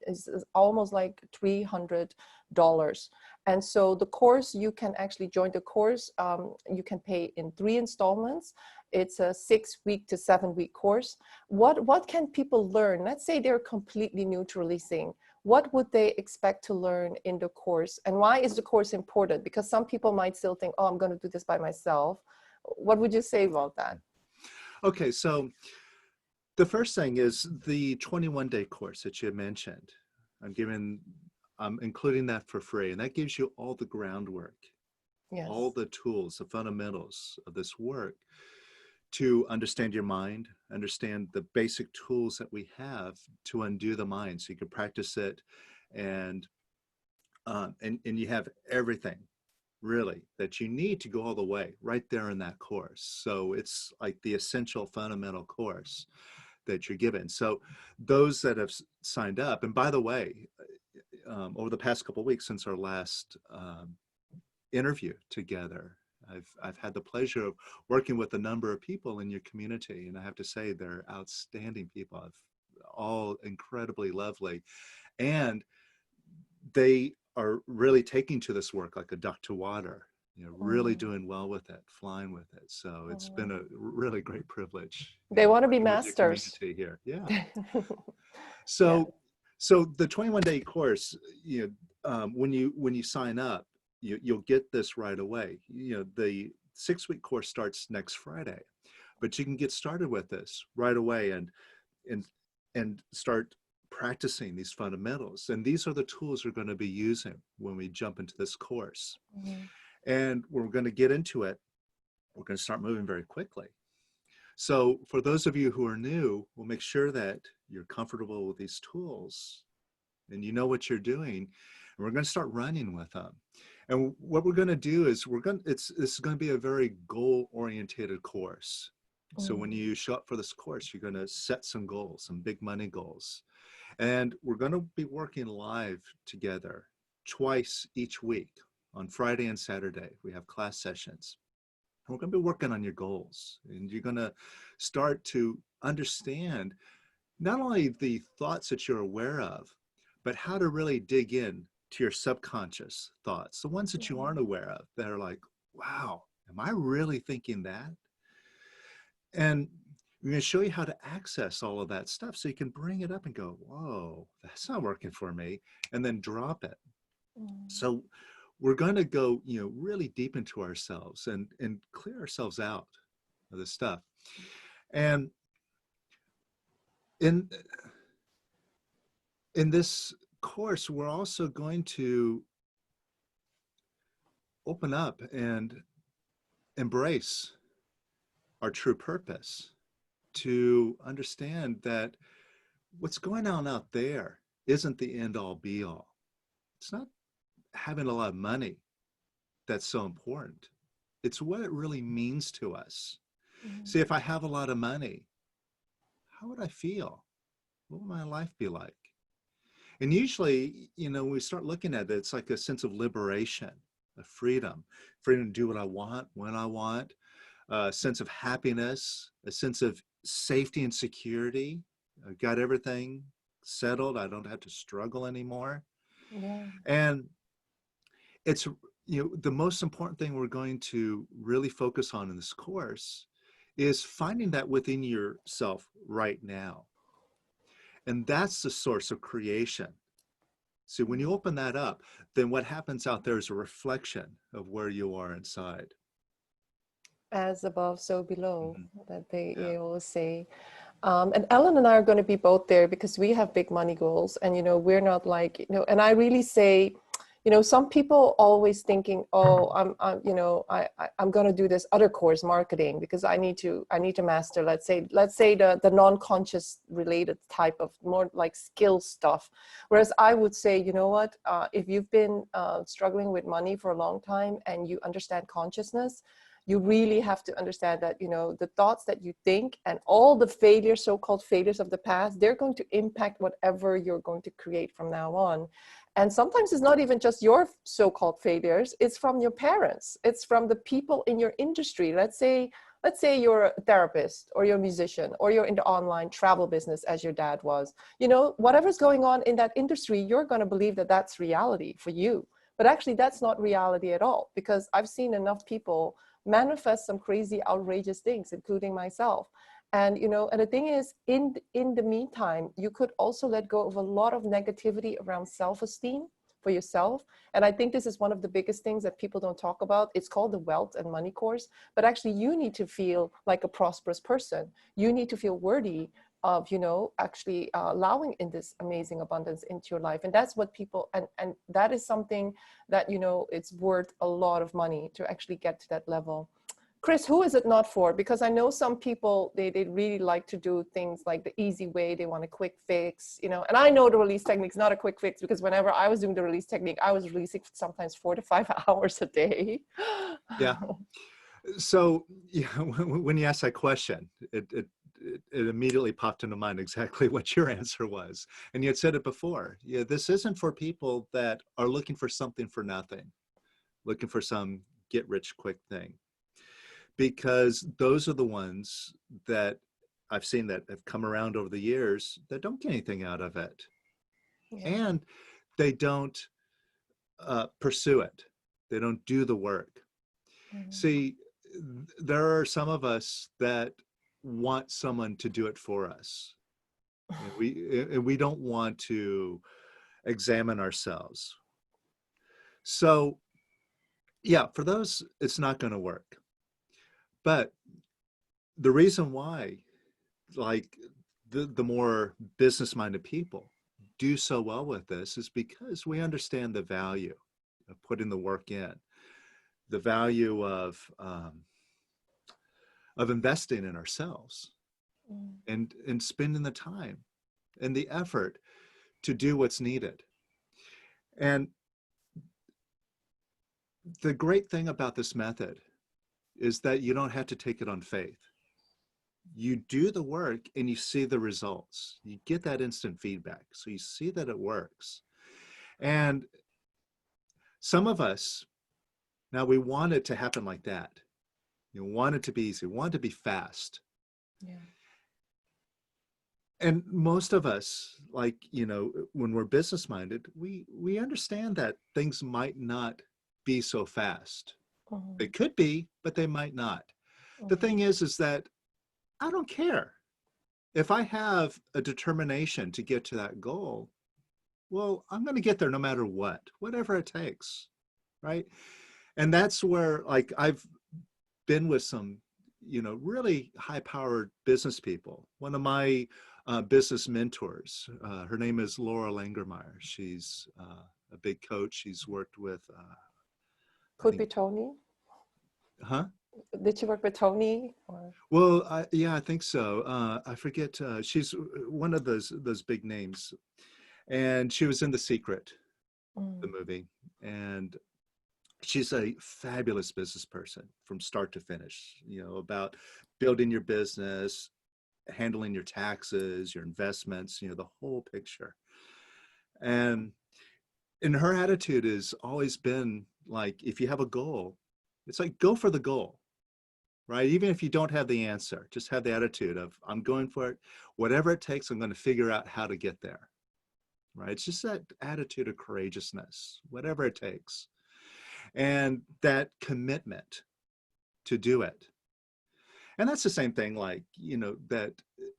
is almost like $300. And so the course, you can actually join the course. You can pay in 3 installments. It's a 6-week to 7-week course. What can people learn? Let's say they're completely new to releasing. What would they expect to learn in the course? And why is the course important? Because some people might still think, oh, I'm going to do this by myself. What would you say about that? Okay, so the first thing is the 21-day course that you mentioned. I'm including that for free, and that gives you all the groundwork, all the tools, the fundamentals of this work to understand your mind, understand the basic tools that we have to undo the mind, so you can practice it, and you have everything really that you need to go all the way right there in that course. So it's like the essential fundamental course that you're given. So those that have signed up, and by the way, over the past couple of weeks since our last interview together, I've had the pleasure of working with a number of people in your community, and I have to say they're outstanding people, all incredibly lovely, and they are really taking to this work like a duck to water, you know, really doing well with it, flying with it. So it's been a really great privilege. They want to be masters here. Yeah. So the 21-day course, you know, when you sign up, you'll get this right away. You know, the 6-week course starts next Friday, but you can get started with this right away and start practicing these fundamentals. And these are the tools we're going to be using when we jump into this course. Mm-hmm. And we're going to get into it. We're going to start moving very quickly. So for those of you who are new, we'll make sure that you're comfortable with these tools and you know what you're doing. And we're going to start running with them. And what we're going to do is this is going to be a very goal-oriented course. So when you show up for this course, you're going to set some goals, some big money goals. And we're going to be working live together twice each week. On Friday and Saturday, we have class sessions. And we're going to be working on your goals. And you're going to start to understand not only the thoughts that you're aware of, but how to really dig in to your subconscious thoughts, the ones that you aren't aware of, that are like, wow, am I really thinking that? And we're going to show you how to access all of that stuff so you can bring it up and go, whoa, that's not working for me, and then drop it. So we're going to go, really deep into ourselves and clear ourselves out of this stuff. And in this course, we're also going to open up and embrace our true purpose, to understand that what's going on out there isn't the end all be all. It's not having a lot of money that's so important. It's what it really means to us. See, if I have a lot of money, how would I feel? What would my life be like? And usually, when we start looking at it, it's like a sense of liberation, of freedom to do what I want, when I want, a sense of happiness, a sense of safety and security. I got everything settled. I don't have to struggle anymore. Yeah. And it's, the most important thing we're going to really focus on in this course is finding that within yourself right now. And that's the source of creation. So when you open that up, then what happens out there is a reflection of where you are inside. As above, so below, that they Yeah. always say. And Ellen and I are going to be both there because we have big money goals, and we're not like, and I really say, some people always thinking, oh, I'm going to do this other course, marketing, because I need to master, let's say the non-conscious related type of more like skill stuff. Whereas I would say, what, if you've been struggling with money for a long time and you understand consciousness, you really have to understand that, the thoughts that you think and all the failures, so-called failures of the past, they're going to impact whatever you're going to create from now on. And sometimes it's not even just your so-called failures, it's from your parents. It's from the people in your industry. Let's say you're a therapist, or you're a musician, or you're in the online travel business as your dad was. Whatever's going on in that industry, you're going to believe that that's reality for you. But actually that's not reality at all, because I've seen enough people manifest some crazy, outrageous things, including myself. And, and the thing is, in the meantime, you could also let go of a lot of negativity around self-esteem for yourself. And I think this is one of the biggest things that people don't talk about. It's called the Wealth and Money course, but actually you need to feel like a prosperous person. You need to feel worthy of, actually allowing in this amazing abundance into your life. And that's what people, and that is something that, it's worth a lot of money to actually get to that level. Kris, who is it not for? Because I know some people, they really like to do things like the easy way. They want a quick fix, and I know the release technique is not a quick fix, because whenever I was doing the release technique, I was releasing sometimes 4 to 5 hours a day. Yeah. So when you asked that question, it immediately popped into mind exactly what your answer was. And you had said it before. Yeah, this isn't for people that are looking for something for nothing, looking for some get rich quick thing. Because those are the ones that I've seen that have come around over the years that don't get anything out of it. Yeah. And they don't pursue it. They don't do the work. See, there are some of us that want someone to do it for us. And we don't want to examine ourselves. So, yeah, for those, it's not going to work. But the reason why, like the more business-minded people, do so well with this is because we understand the value of putting the work in, the value of investing in ourselves, and spending the time and the effort to do what's needed. And the great thing about this method is that you don't have to take it on faith. You do the work and you see the results. You get that instant feedback. So you see that it works. And some of us, now we want it to happen like that. You want it to be easy, want it to be fast. Yeah. And most of us, like, you know, when we're business minded, we understand that things might not be so fast. They could be, but they might not. The thing is that I don't care. If I have a determination to get to that goal, well, I'm going to get there no matter what, whatever it takes, right? And that's where, like, I've been with some, you know, really high-powered business people. One of my business mentors, her name is Laura Langermeyer. She's a big coach. She's worked with... Could be Tony. Huh? Did you work with Tony? Or? Well, yeah, I think so. I forget. She's one of those big names, and she was in The Secret, the movie, and she's a fabulous business person from start to finish. You know, about building your business, handling your taxes, your investments. You know, the whole picture. And her attitude has always been like, if you have a goal, it's like, go for the goal. Right? Even if you don't have the answer, just have the attitude of, I'm going for it. Whatever it takes, I'm going to figure out how to get there. Right? It's just that attitude of courageousness, whatever it takes. And that commitment to do it. And that's the same thing, like, you know, that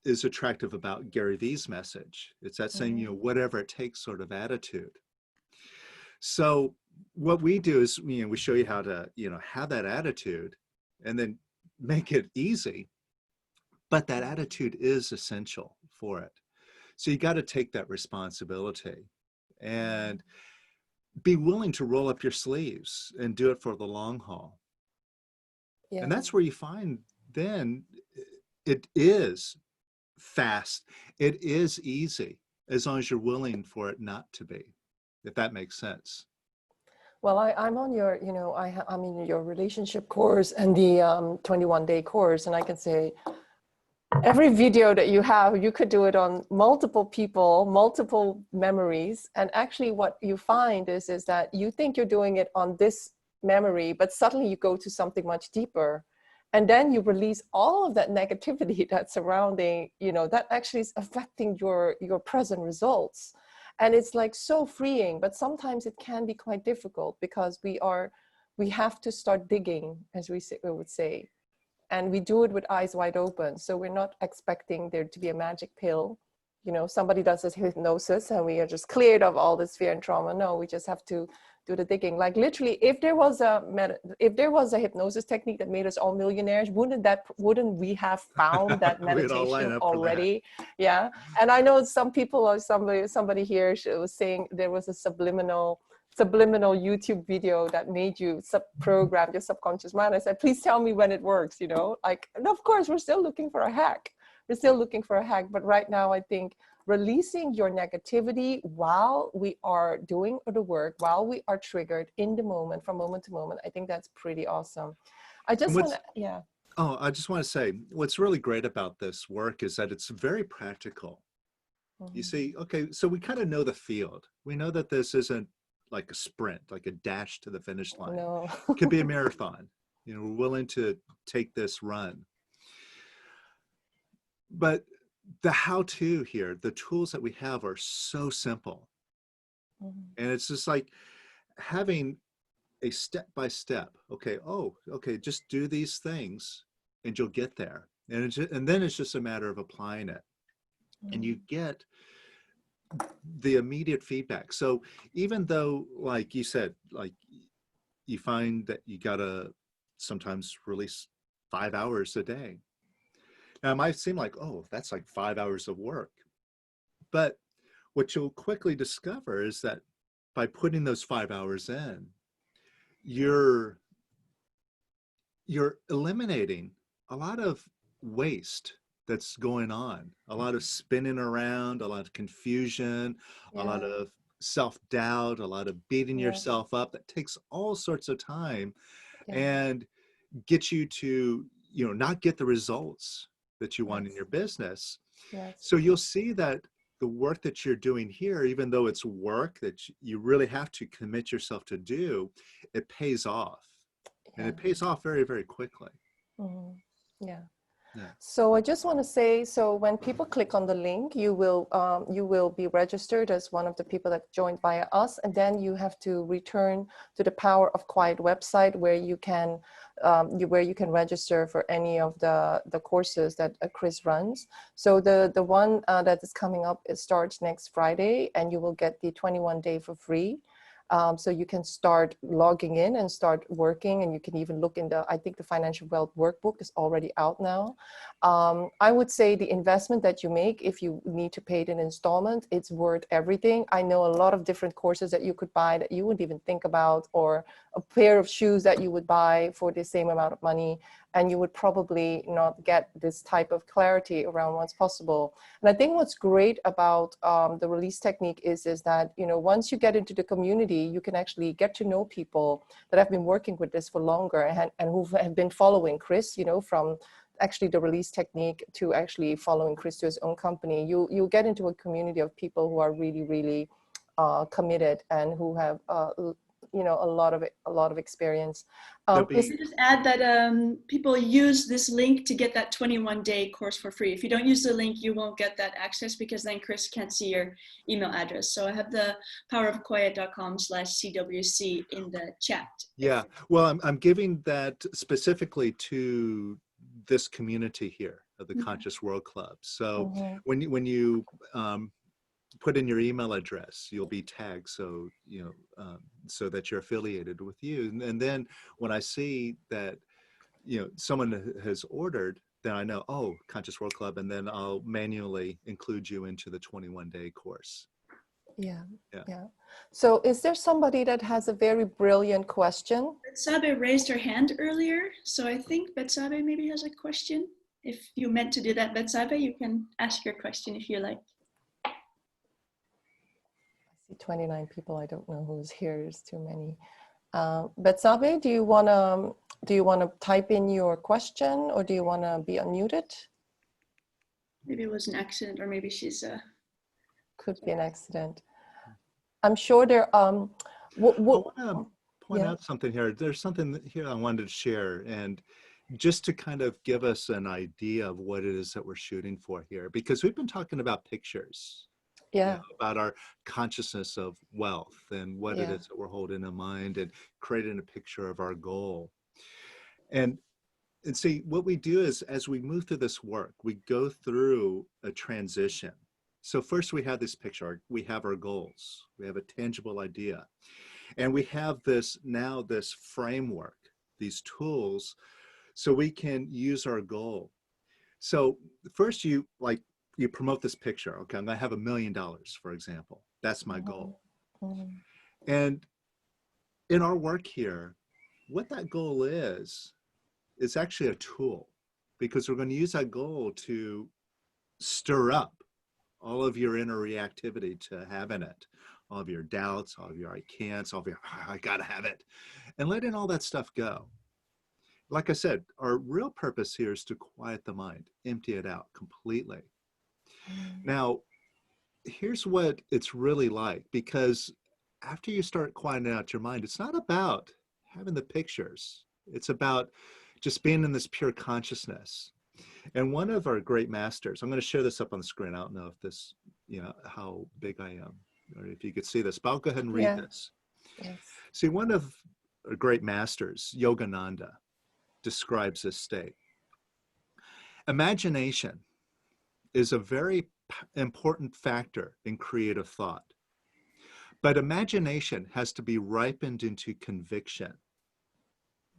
is attractive about Gary Vee's message. It's that same, you know, whatever it takes sort of attitude. So what we do is, you know, we show you how to, you know, have that attitude and then make it easy, but that attitude is essential for it. So you got to take that responsibility and be willing to roll up your sleeves and do it for the long haul. Yeah. And that's where you find then it is fast. It is easy as long as you're willing for it not to be, if that makes sense. Well, I'm on your, you know, I'm in your relationship course and the 21-day course, and I can say every video that you have, you could do it on multiple people, multiple memories. And actually what you find is that you think you're doing it on this memory, but suddenly you go to something much deeper. And then you release all of that negativity that's surrounding, you know, that actually is affecting your present results. And it's like so freeing, but sometimes it can be quite difficult because we have to start digging, as we would say. And we do it with eyes wide open. So we're not expecting there to be a magic pill. You know, somebody does this hypnosis and we are just cleared of all this fear and trauma. No, we just have to do the digging. Like literally, if there was a hypnosis technique that made us all millionaires, wouldn't we have found that meditation already? That. Yeah. And I know some people, or somebody here was saying there was a subliminal YouTube video that made you program your subconscious mind. I said, please tell me when it works, you know, like, and of course we're still looking for a hack. But right now I think releasing your negativity while we are doing the work, while we are triggered in the moment, from moment to moment, I think that's pretty awesome. I just want to, yeah. Oh, I just want to say, what's really great about this work is that it's very practical. You see, okay, so we kind of know the field. We know that this isn't like a sprint, like a dash to the finish line. No. It could be a marathon. You know, we're willing to take this run. But the how-to here, the tools that we have are so simple. And it's just like having a step-by-step. Okay, just do these things and you'll get there. And then it's just a matter of applying it. And you get the immediate feedback. So even though, like you said, like you find that you gotta sometimes release 5 hours a day. Now it might seem like, oh, that's like 5 hours of work. But what you'll quickly discover is that by putting those 5 hours in, you're eliminating a lot of waste that's going on, a lot of spinning around, a lot of confusion, a lot Yeah. of self-doubt, a lot of beating Yes. yourself up. That takes all sorts of time Yeah. and get you to, not get the results that you want in Yes. your business. Yes. So you'll see that the work that you're doing here, even though it's work that you really have to commit yourself to do, it pays off. And Yeah. it pays off very, very quickly. Mhm. Yeah. Yeah. So I just want to say, so when people click on the link, you will be registered as one of the people that joined via us, and then you have to return to the Power of Quiet website where you can register for any of the courses that Kris runs. So the one that is coming up, it starts next Friday, and you will get the 21-day for free. So you can start logging in and start working, and you can even look in I think the Financial Wealth Workbook is already out now. I would say the investment that you make, if you need to pay it in installment, it's worth everything. I know a lot of different courses that you could buy that you wouldn't even think about, or a pair of shoes that you would buy for the same amount of money, and you would probably not get this type of clarity around what's possible. And I think what's great about the release technique is that, once you get into the community, you can actually get to know people that have been working with this for longer and who have been following Kris, from actually the release technique to actually following Kris to his own company. You get into a community of people who are really, really committed and who have a lot of experience. There'll Can be, I just add that people use this link to get that 21-day course for free. If you don't use the link, you won't get that access because then Kris can't see your email address. So I have the powerofquiet.com/CWC in the chat. yeah. Well, I'm giving that specifically to this community here of the Conscious World Club. So when you put in your email address, you'll be tagged, so so that you're affiliated with you. And then when I see that someone has ordered, then I know, oh, Conscious World Club, and then I'll manually include you into the 21-day course. Yeah. Yeah. Yeah. So is there somebody that has a very brilliant question? Betsabe raised her hand earlier, so I think Betsabe maybe has a question. If you meant to do that, Betsabe, you can ask your question if you like. 29 people. I don't know who's here. There's too many. Betsabe, do you want to type in your question, or do you want to be unmuted? Maybe it was an accident, or maybe she's Could be an accident. I'm sure there. I want to point out something here. There's something here I wanted to share, and just to kind of give us an idea of what it is that we're shooting for here, because we've been talking about pictures. Yeah. About our consciousness of wealth and what it is that we're holding in mind, and creating a picture of our goal. And see, what we do is, as we move through this work, we go through a transition. So first we have this picture, we have our goals, we have a tangible idea, and we have this framework, these tools, so we can use our goal. So first you promote this picture. Okay, I'm gonna have $1 million, for example. That's my goal. And in our work here, what that goal is actually a tool, because we're going to use that goal to stir up all of your inner reactivity to have in it, all of your doubts, all of your I can'ts, all of your I gotta have it, and letting all that stuff go. Like I said, our real purpose here is to quiet the mind, empty it out completely. Now, here's what it's really like, because after you start quieting out your mind, it's not about having the pictures. It's about just being in this pure consciousness. And one of our great masters, I'm going to share this up on the screen. I don't know if this, how big I am, or if you could see this, but I'll go ahead and read this. Yes. See, one of our great masters, Yogananda, describes this state. Imagination is a very important factor in creative thought. But imagination has to be ripened into conviction.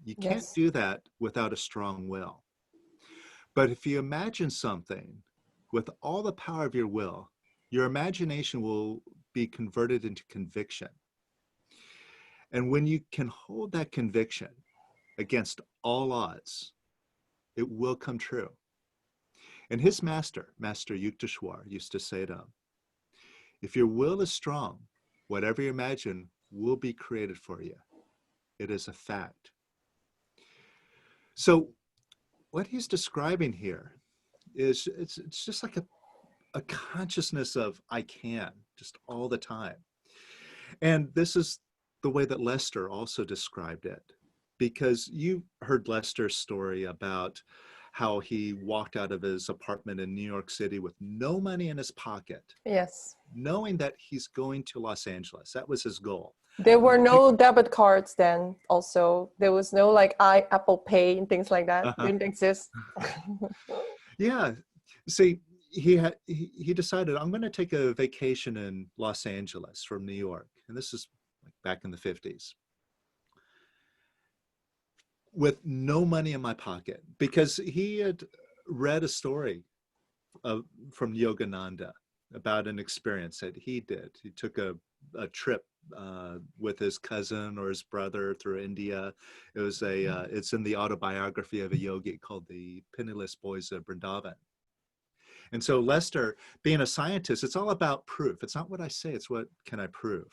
You can't do that without a strong will. But if you imagine something with all the power of your will, Your imagination will be converted into conviction. And when you can hold that conviction against all odds, it will come true. And his master, Master Yukteswar, used to say to him, if your will is strong, whatever you imagine will be created for you. It is a fact. So what he's describing here is it's just like a consciousness of I can, just all the time. And this is the way that Lester also described it, because you heard Lester's story about how he walked out of his apartment in New York City with no money in his pocket. Yes. Knowing that he's going to Los Angeles. That was his goal. There were no debit cards then also. There was no like Apple Pay and things like that. Didn't exist. Yeah. See, he decided, I'm going to take a vacation in Los Angeles from New York. And this is like back in the 50s. With no money in my pocket, because he had read a story from Yogananda about an experience that he did. He took a trip with his cousin or his brother through India. It was it's in the autobiography of a yogi called The Penniless Boys of Vrindavan. And so Lester, being a scientist, it's all about proof. It's not what I say, it's what can I prove.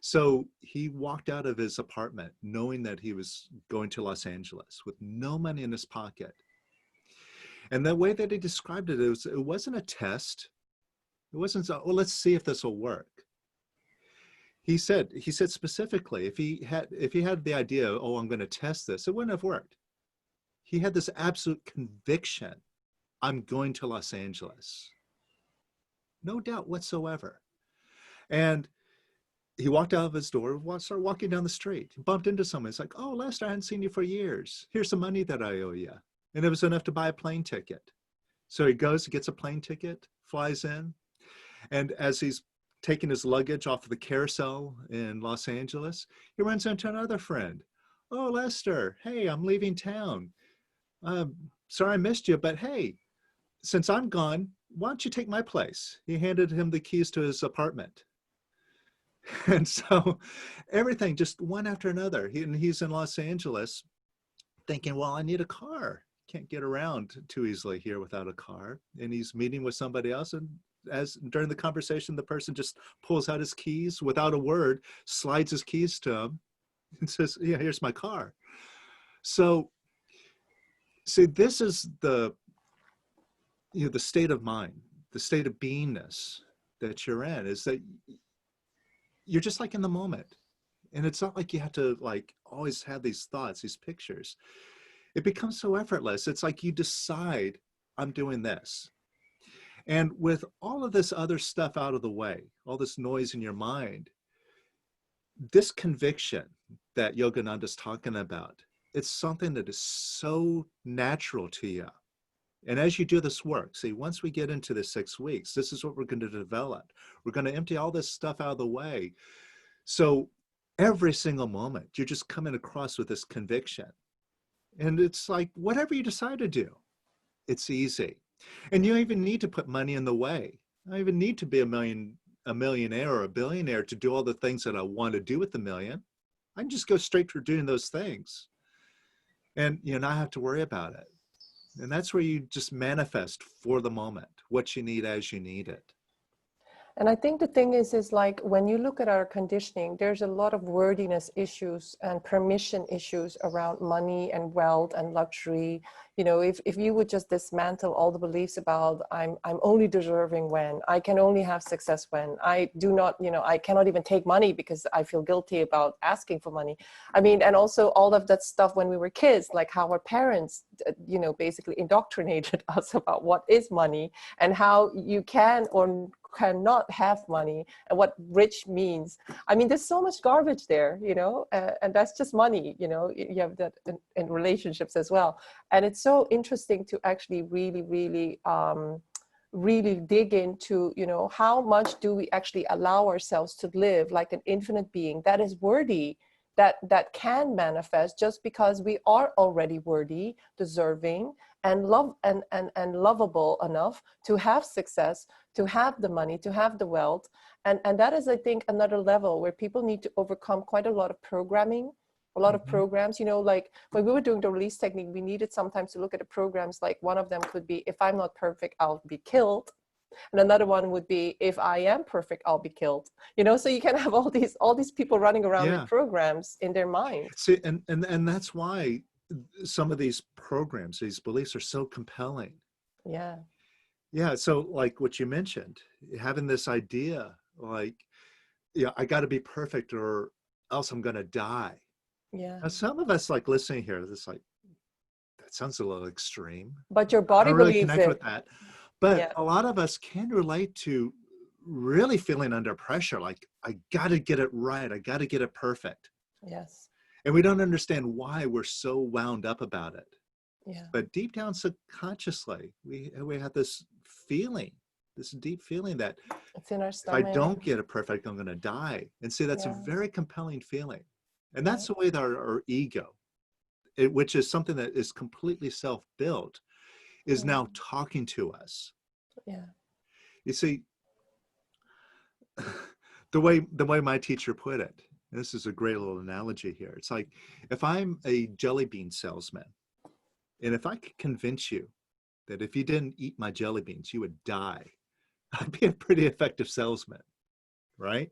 So he walked out of his apartment knowing that he was going to Los Angeles with no money in his pocket. And the way that he described it, it wasn't a test. It wasn't, well, let's see if this will work. He said specifically, if he had the idea, oh, I'm going to test this, it wouldn't have worked. He had this absolute conviction, I'm going to Los Angeles. No doubt whatsoever. And he walked out of his door, started walking down the street, bumped into someone. It's like, oh, Lester, I hadn't seen you for years. Here's some money that I owe you. And it was enough to buy a plane ticket. So he goes, gets a plane ticket, flies in. And as he's taking his luggage off of the carousel in Los Angeles, he runs into another friend. Oh, Lester, hey, I'm leaving town. Sorry I missed you, but hey, since I'm gone, why don't you take my place? He handed him the keys to his apartment. And so everything just one after another. He's in Los Angeles thinking, well, I need a car. Can't get around too easily here without a car. And he's meeting with somebody else. And during the conversation, the person just pulls out his keys without a word, slides his keys to him and says, yeah, here's my car. So see, this is the state of mind, the state of beingness that you're in, is that you're just like in the moment. And it's not like you have to like always have these thoughts, these pictures. It becomes so effortless. It's like you decide, I'm doing this. And with all of this other stuff out of the way, all this noise in your mind, this conviction that Yogananda's talking about, it's something that is so natural to you. And as you do this work, see, once we get into the 6 weeks, this is what we're going to develop. We're going to empty all this stuff out of the way. So every single moment, you're just coming across with this conviction. And it's like, whatever you decide to do, it's easy. And you don't even need to put money in the way. I don't even need to be a millionaire or a billionaire to do all the things that I want to do with the million. I can just go straight for doing those things and not have to worry about it. And that's where you just manifest for the moment, what you need as you need it. And I think the thing is like when you look at our conditioning, there's a lot of worthiness issues and permission issues around money and wealth and luxury. If you would just dismantle all the beliefs about I'm only deserving when, I can only have success when, I do not, I cannot even take money because I feel guilty about asking for money. I mean, and also all of that stuff when we were kids, like how our parents, basically indoctrinated us about what is money and how you can or cannot have money and what rich means. I mean, there's so much garbage there, and that's just money, you have that in relationships as well. And it's so interesting to actually really, really, really dig into, how much do we actually allow ourselves to live like an infinite being that is worthy, that can manifest just because we are already worthy, deserving, and lovable enough to have success, to have the money, to have the wealth. And that is, I think, another level where people need to overcome quite a lot of programming, a lot of programs. You know, like when we were doing the release technique, we needed sometimes to look at the programs. Like one of them could be, if I'm not perfect, I'll be killed. And another one would be, if I am perfect, I'll be killed. You know, so you can have all these people running around with programs in their mind. See, and that's why some of these programs, these beliefs are so compelling. Yeah. Yeah. So like what you mentioned, having this idea, like, yeah, I got to be perfect or else I'm going to die. Yeah. Now, some of us like listening here, it's like, that sounds a little extreme. But your I body don't really believes connect it. with that. But a lot of us can relate to really feeling under pressure. Like, I got to get it right. I got to get it perfect. Yes. And we don't understand why we're so wound up about it. Yeah. But deep down subconsciously, we have this feeling, this deep feeling that it's in our if stomach. I don't get it perfect, I'm going to die. And see, that's a very compelling feeling. And that's the way that our ego, which is something that is completely self-built, is now talking to us. Yeah. You see, the way my teacher put it, this is a great little analogy here. It's like, if I'm a jelly bean salesman, and if I could convince you that if you didn't eat my jelly beans, you would die, I'd be a pretty effective salesman, right?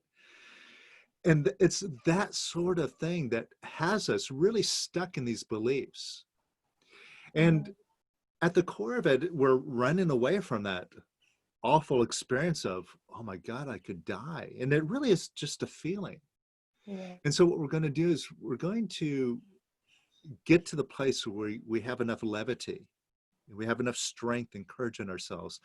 And it's that sort of thing that has us really stuck in these beliefs. And at the core of it, we're running away from that awful experience of, oh my God, I could die. And it really is just a feeling. Yeah. And so what we're going to do is we're going to get to the place where we have enough levity, we have enough strength and courage in ourselves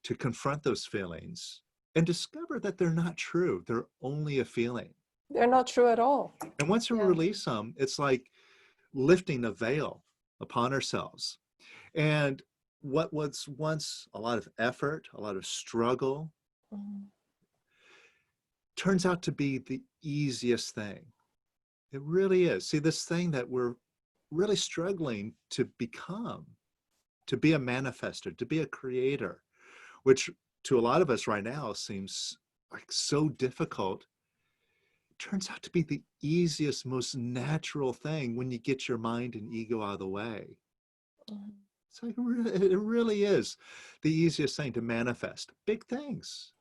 to confront those feelings and discover that they're not true. They're only a feeling. They're not true at all. And once we release them, it's like lifting a veil upon ourselves. And what was once a lot of effort, a lot of struggle, turns out to be the easiest thing. It really is. See, this thing that we're really struggling to become, to be a manifester, to be a creator, which to a lot of us right now seems like so difficult, turns out to be the easiest, most natural thing when you get your mind and ego out of the way. It's like, it really is the easiest thing to manifest big things.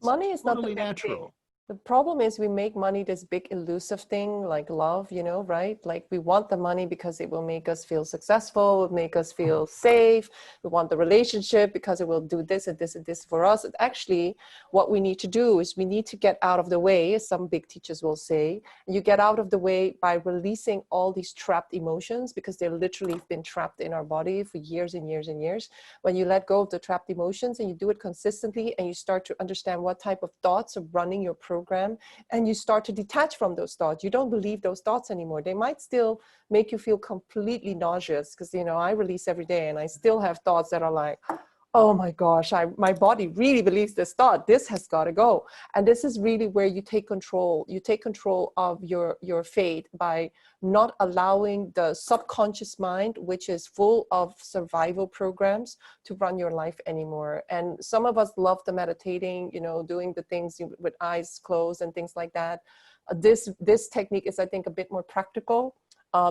Money is not the totally big natural. thing. The problem is we make money this big elusive thing like love, you know, right? Like we want the money because it will make us feel successful, it will make us feel safe. We want the relationship because it will do this and this and this for us. And actually, what we need to do is we need to get out of the way, as some big teachers will say. You get out of the way by releasing all these trapped emotions, because they're literally been trapped in our body for years and years and years. When you let go of the trapped emotions and you do it consistently and you start to understand what type of thoughts are running your program, and you start to detach from those thoughts. You don't believe those thoughts anymore. They might still make you feel completely nauseous, because, you know, I release every day and I still have thoughts that are like, oh my gosh, my body really believes this thought. This has got to go. And this is really where you take control. You take control of your fate by not allowing the subconscious mind, which is full of survival programs, to run your life anymore. And some of us love the meditating, you know, doing the things with eyes closed and things like that. This technique is, I think, a bit more practical.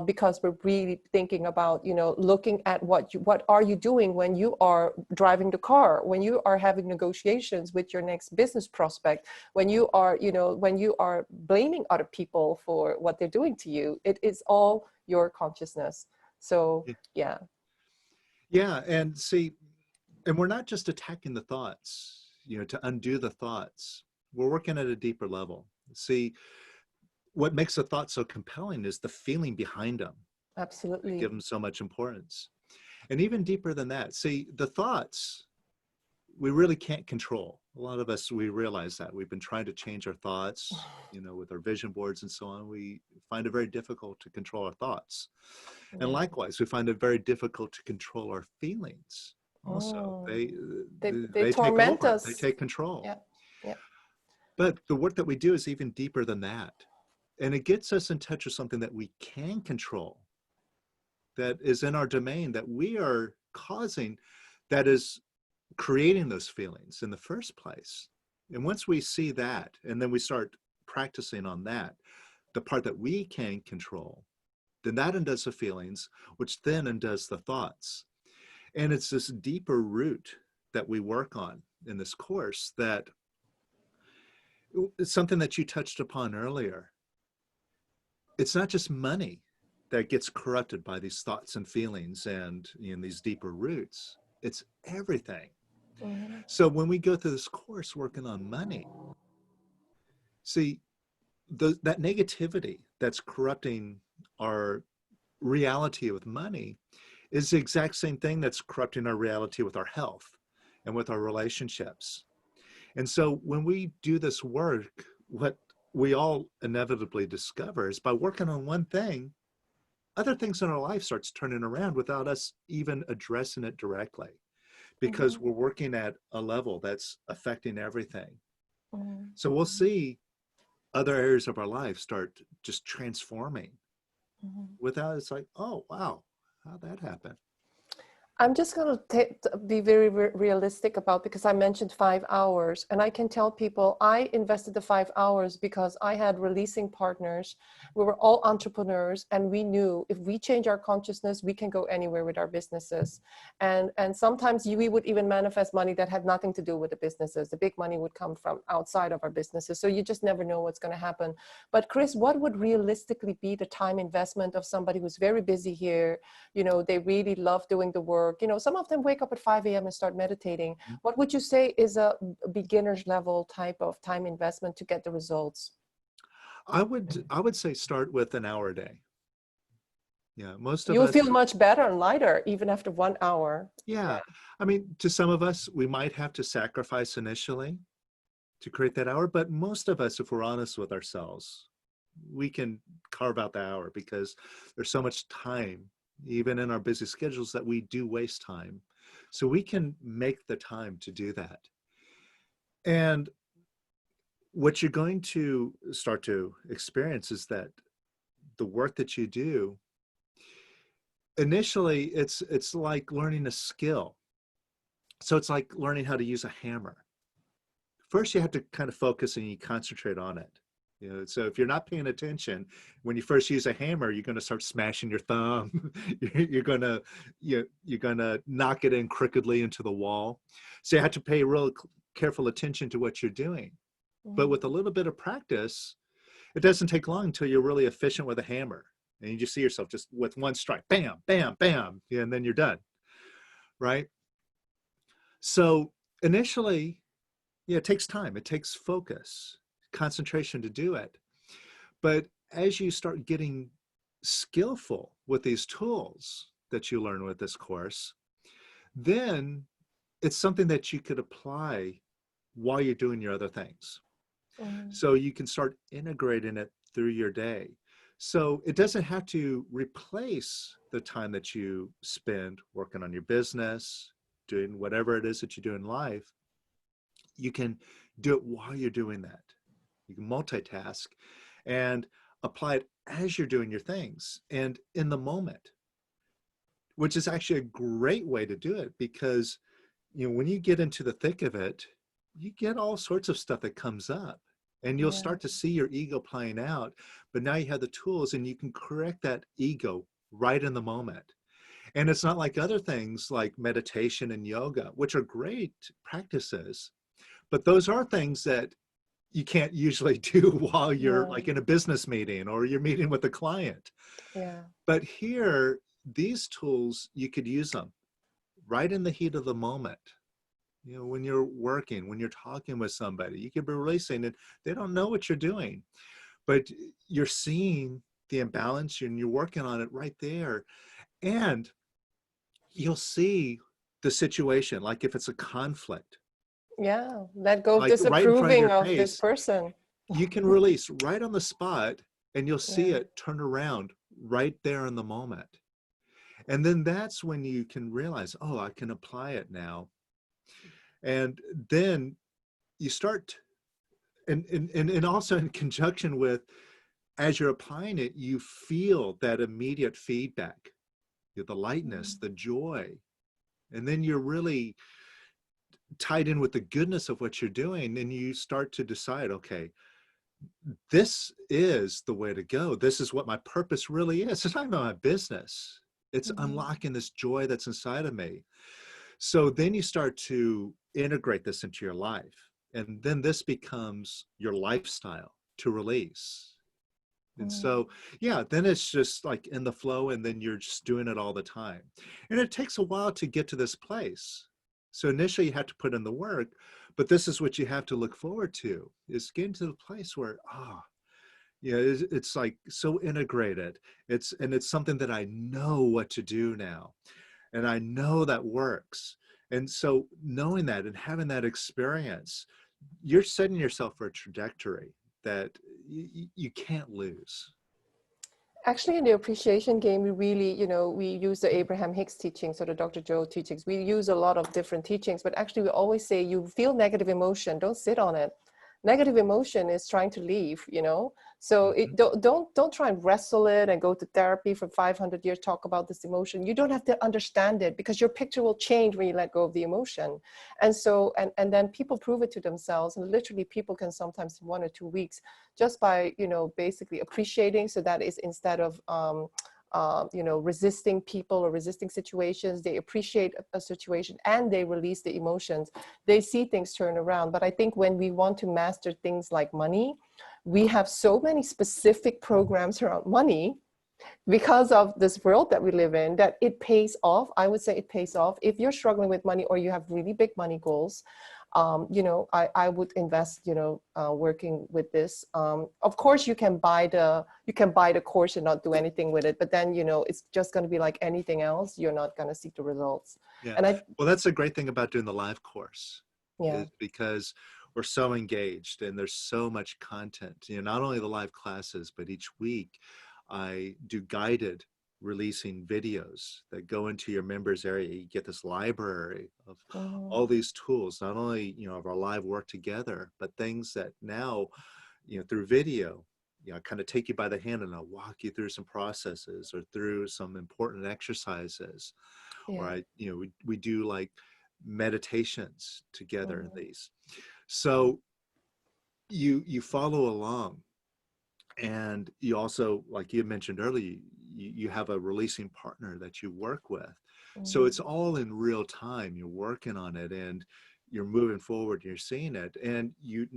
Because we're really thinking about, you know, looking at what are you doing when you are driving the car, when you are having negotiations with your next business prospect, when you are, you know, when you are blaming other people for what they're doing to you. It is all your consciousness. So yeah. And see, and we're not just attacking the thoughts, you know, to undo the thoughts. We're working at a deeper level. See, what makes a thought so compelling is the feeling behind them. Absolutely. Give them so much importance. And even deeper than that, see, the thoughts, we really can't control. A lot of us, we realize that. We've been trying to change our thoughts, you know, with our vision boards and so on. We find it very difficult to control our thoughts. And likewise, we find it very difficult to control our feelings. Also, they torment take over. us. They take control. Yeah. But the work that we do is even deeper than that. And it gets us in touch with something that we can control, that is in our domain, that we are causing, that is creating those feelings in the first place. And once we see that, and then we start practicing on that, the part that we can control, then that undoes the feelings, which then undoes the thoughts. And it's this deeper root that we work on in this course, that it's something that you touched upon earlier. It's not just money that gets corrupted by these thoughts and feelings and, you know, these deeper roots. It's everything. Mm-hmm. So when we go through this course working on money, see, that negativity that's corrupting our reality with money is the exact same thing that's corrupting our reality with our health and with our relationships. And so when we do this work, what we all inevitably discover is by working on one thing, other things in our life starts turning around without us even addressing it directly, because we're working at a level that's affecting everything. So we'll see other areas of our life start just transforming without, it's like, oh, wow, how'd that happen? I'm just going to be very realistic about, because I mentioned 5 hours, and I can tell people I invested the 5 hours because I had releasing partners. We were all entrepreneurs, and we knew if we change our consciousness, we can go anywhere with our businesses. And sometimes we would even manifest money that had nothing to do with the businesses. The big money would come from outside of our businesses. So you just never know what's going to happen. But Kris, what would realistically be the time investment of somebody who's very busy here? You know, they really love doing the work. You know, some of them wake up at 5 a.m. and start meditating. What would you say is a beginner's level type of time investment to get the results? I would say start with an hour a day. Yeah, most of You'll us feel much better and lighter even after 1 hour. Yeah. I mean, to some of us, we might have to sacrifice initially to create that hour, but most of us, if we're honest with ourselves, we can carve out the hour, because there's so much time, even in our busy schedules, that we do waste time. So we can make the time to do that. And what you're going to start to experience is that the work that you do, initially, it's like learning a skill. So it's like learning how to use a hammer. First, you have to kind of focus and you concentrate on it. You know, so if you're not paying attention, when you first use a hammer, you're going to start smashing your thumb. you're going to knock it in crookedly into the wall. So you have to pay real careful attention to what you're doing. But with a little bit of practice, it doesn't take long until you're really efficient with a hammer. And you just see yourself just with one strike, bam, bam, bam, and then you're done, right? So initially, yeah, it takes time. It takes focus, concentration to do it. But as you start getting skillful with these tools that you learn with this course, then it's something that you could apply while you're doing your other things. So you can start integrating it through your day. So it doesn't have to replace the time that you spend working on your business, doing whatever it is that you do in life. You can do it while you're doing that. You can multitask and apply it as you're doing your things and in the moment, which is actually a great way to do it, because, you know, when you get into the thick of it, you get all sorts of stuff that comes up, and you'll start to see your ego playing out. But now you have the tools and you can correct that ego right in the moment. And it's not like other things like meditation and yoga, which are great practices, but those are things that you can't usually do while you're like in a business meeting or you're meeting with a client. But here, these tools, you could use them right in the heat of the moment. You know, when you're working, when you're talking with somebody, you could be releasing it. They don't know what you're doing, but you're seeing the imbalance and you're working on it right there. And you'll see the situation, like if it's a conflict. Yeah, let go of like disapproving right of face, this person. You can release right on the spot, and you'll see it turn around right there in the moment. And then that's when you can realize, oh, I can apply it now. And then you start, and also in conjunction with, as you're applying it, you feel that immediate feedback, the lightness, the joy And then you're really tied in with the goodness of what you're doing. And you start to decide, okay, this is the way to go. This is what my purpose really is. It's not about my business. It's unlocking this joy that's inside of me. So then you start to integrate this into your life. And then this becomes your lifestyle to release. And so, yeah, then it's just like in the flow, and then you're just doing it all the time. And it takes a while to get to this place. So initially you have to put in the work, but this is what you have to look forward to, is getting to the place where, it's like so integrated. It's something that I know what to do now. And I know that works. And so knowing that and having that experience, you're setting yourself for a trajectory that you can't lose. Actually, in the appreciation game, we really, we use the Abraham Hicks teachings or the Dr. Joe teachings. We use a lot of different teachings, but actually we always say, you feel negative emotion, don't sit on it. Negative emotion is trying to leave, so don't try and wrestle it and go to therapy for 500 years, talk about this emotion. You don't have to understand it, because your picture will change when you let go of the emotion. And so, and then people prove it to themselves, and literally people can sometimes in 1 or 2 weeks, just by, basically appreciating. So that is, instead of, resisting people or resisting situations, they appreciate a situation and they release the emotions. They see things turn around. But I think when we want to master things like money, we have so many specific programs around money because of this world that we live in, that it pays off. I would say it pays off. If you're struggling with money or you have really big money goals, I would invest, working with this. Of course, you can buy the course and not do anything with it, but then, it's just going to be like anything else. You're not going to see the results. Yeah. And well, that's a great thing about doing the live course, is because we're so engaged and there's so much content, not only the live classes, but each week I do guided releasing videos that go into your members area. You get this library of all these tools, not only, of our live work together, but things that now, through video, I kind of take you by the hand and I'll walk you through some processes or through some important exercises. Or we do like meditations together in these. So you follow along. And you also, like you mentioned earlier, you have a releasing partner that you work with. So it's all in real time. You're working on it and you're moving forward, you're seeing it. And you're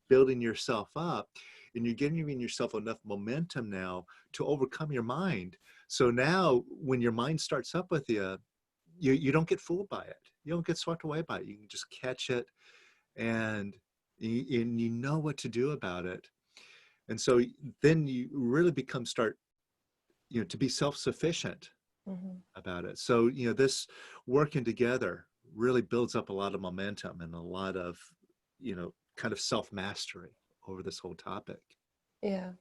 building yourself up, and you're giving yourself enough momentum now to overcome your mind. So now when your mind starts up with you, you don't get fooled by it. You don't get swept away by it. You can just catch it, and you know what to do about it. And so then you really start to be self-sufficient about it. So, this working together really builds up a lot of momentum and a lot of, kind of self-mastery over this whole topic. Yeah.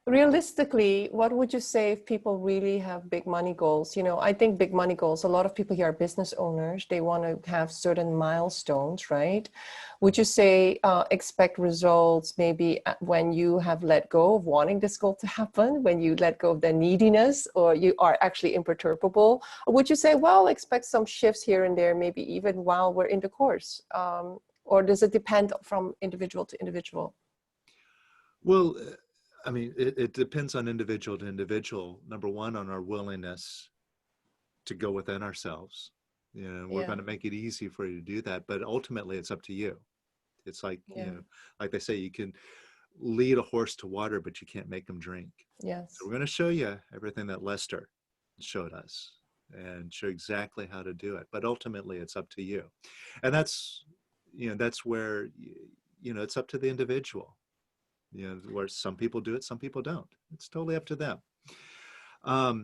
Realistically, what would you say if people really have big money goals? I think big money goals, a lot of people here are business owners. They want to have certain milestones, right? Would you say expect results maybe when you have let go of wanting this goal to happen, when you let go of the neediness, or you are actually imperturbable? Or would you say, well, expect some shifts here and there, maybe even while we're in the course? Or does it depend from individual to individual? Well, I mean, it depends on individual to individual. Number one, on our willingness to go within ourselves. We're going to make it easy for you to do that, but ultimately it's up to you. It's like, like they say, you can lead a horse to water, but you can't make him drink. Yes. So we're going to show you everything that Lester showed us and show exactly how to do it. But ultimately it's up to you. And that's where, it's up to the individual. Where some people do it, some people don't. It's totally up to them. I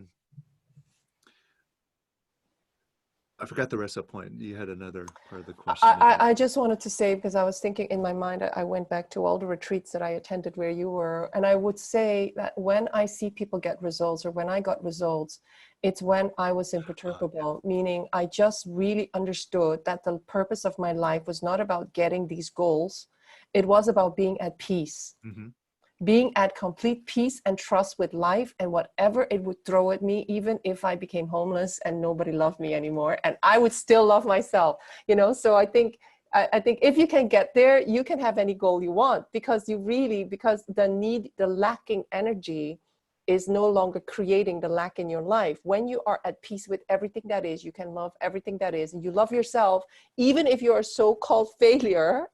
forgot the rest of the point. You had another part of the question. I just wanted to say, because I was thinking in my mind, I went back to all the retreats that I attended where you were. And I would say that when I see people get results, or when I got results, it's when I was imperturbable, meaning I just really understood that the purpose of my life was not about getting these goals. It was about being at peace. being at complete peace and trust with life and whatever it would throw at me, even if I became homeless and nobody loved me anymore, and I would still love myself, you know? So I think if you can get there, you can have any goal you want, because because the lacking energy is no longer creating the lack in your life. When you are at peace with everything that is, you can love everything that is, and you love yourself, even if you're a so-called failure,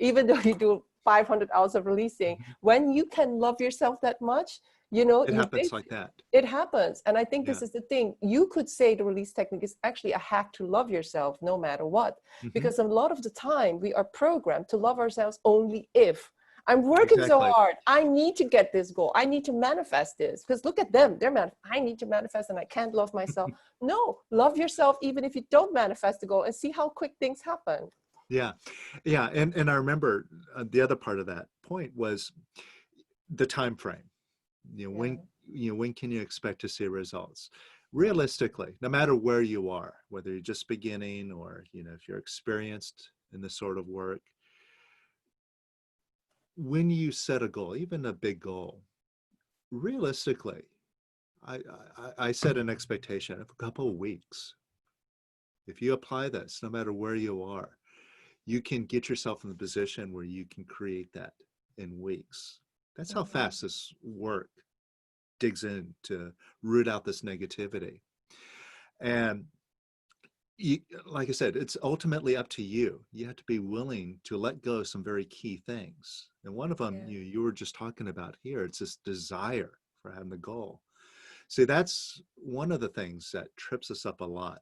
even though you do 500 hours of releasing, when you can love yourself that much, you know, It happens like that. It happens. And I think Yeah. this is the thing. You could say the release technique is actually a hack to love yourself no matter what. Because a lot of the time we are programmed to love ourselves only if. I'm working so hard. I need to get this goal. I need to manifest this. Because look at them. I need to manifest and I can't love myself. No, love yourself even if you don't manifest the goal, and see how quick things happen. Yeah. Yeah. And I remember the other part of that point was the time frame. When can you expect to see results? Realistically, no matter where you are, whether you're just beginning or, you know, if you're experienced in this sort of work, when you set a goal, even a big goal, realistically, I set an expectation of a couple of weeks. If you apply this, no matter where you are, you can get yourself in the position where you can create that in weeks. That's how fast this work digs in to root out this negativity. And like I said, it's ultimately up to you. You have to be willing to let go of some very key things. And one of them, you were just talking about here, it's this desire for having the goal. See, that's one of the things that trips us up a lot.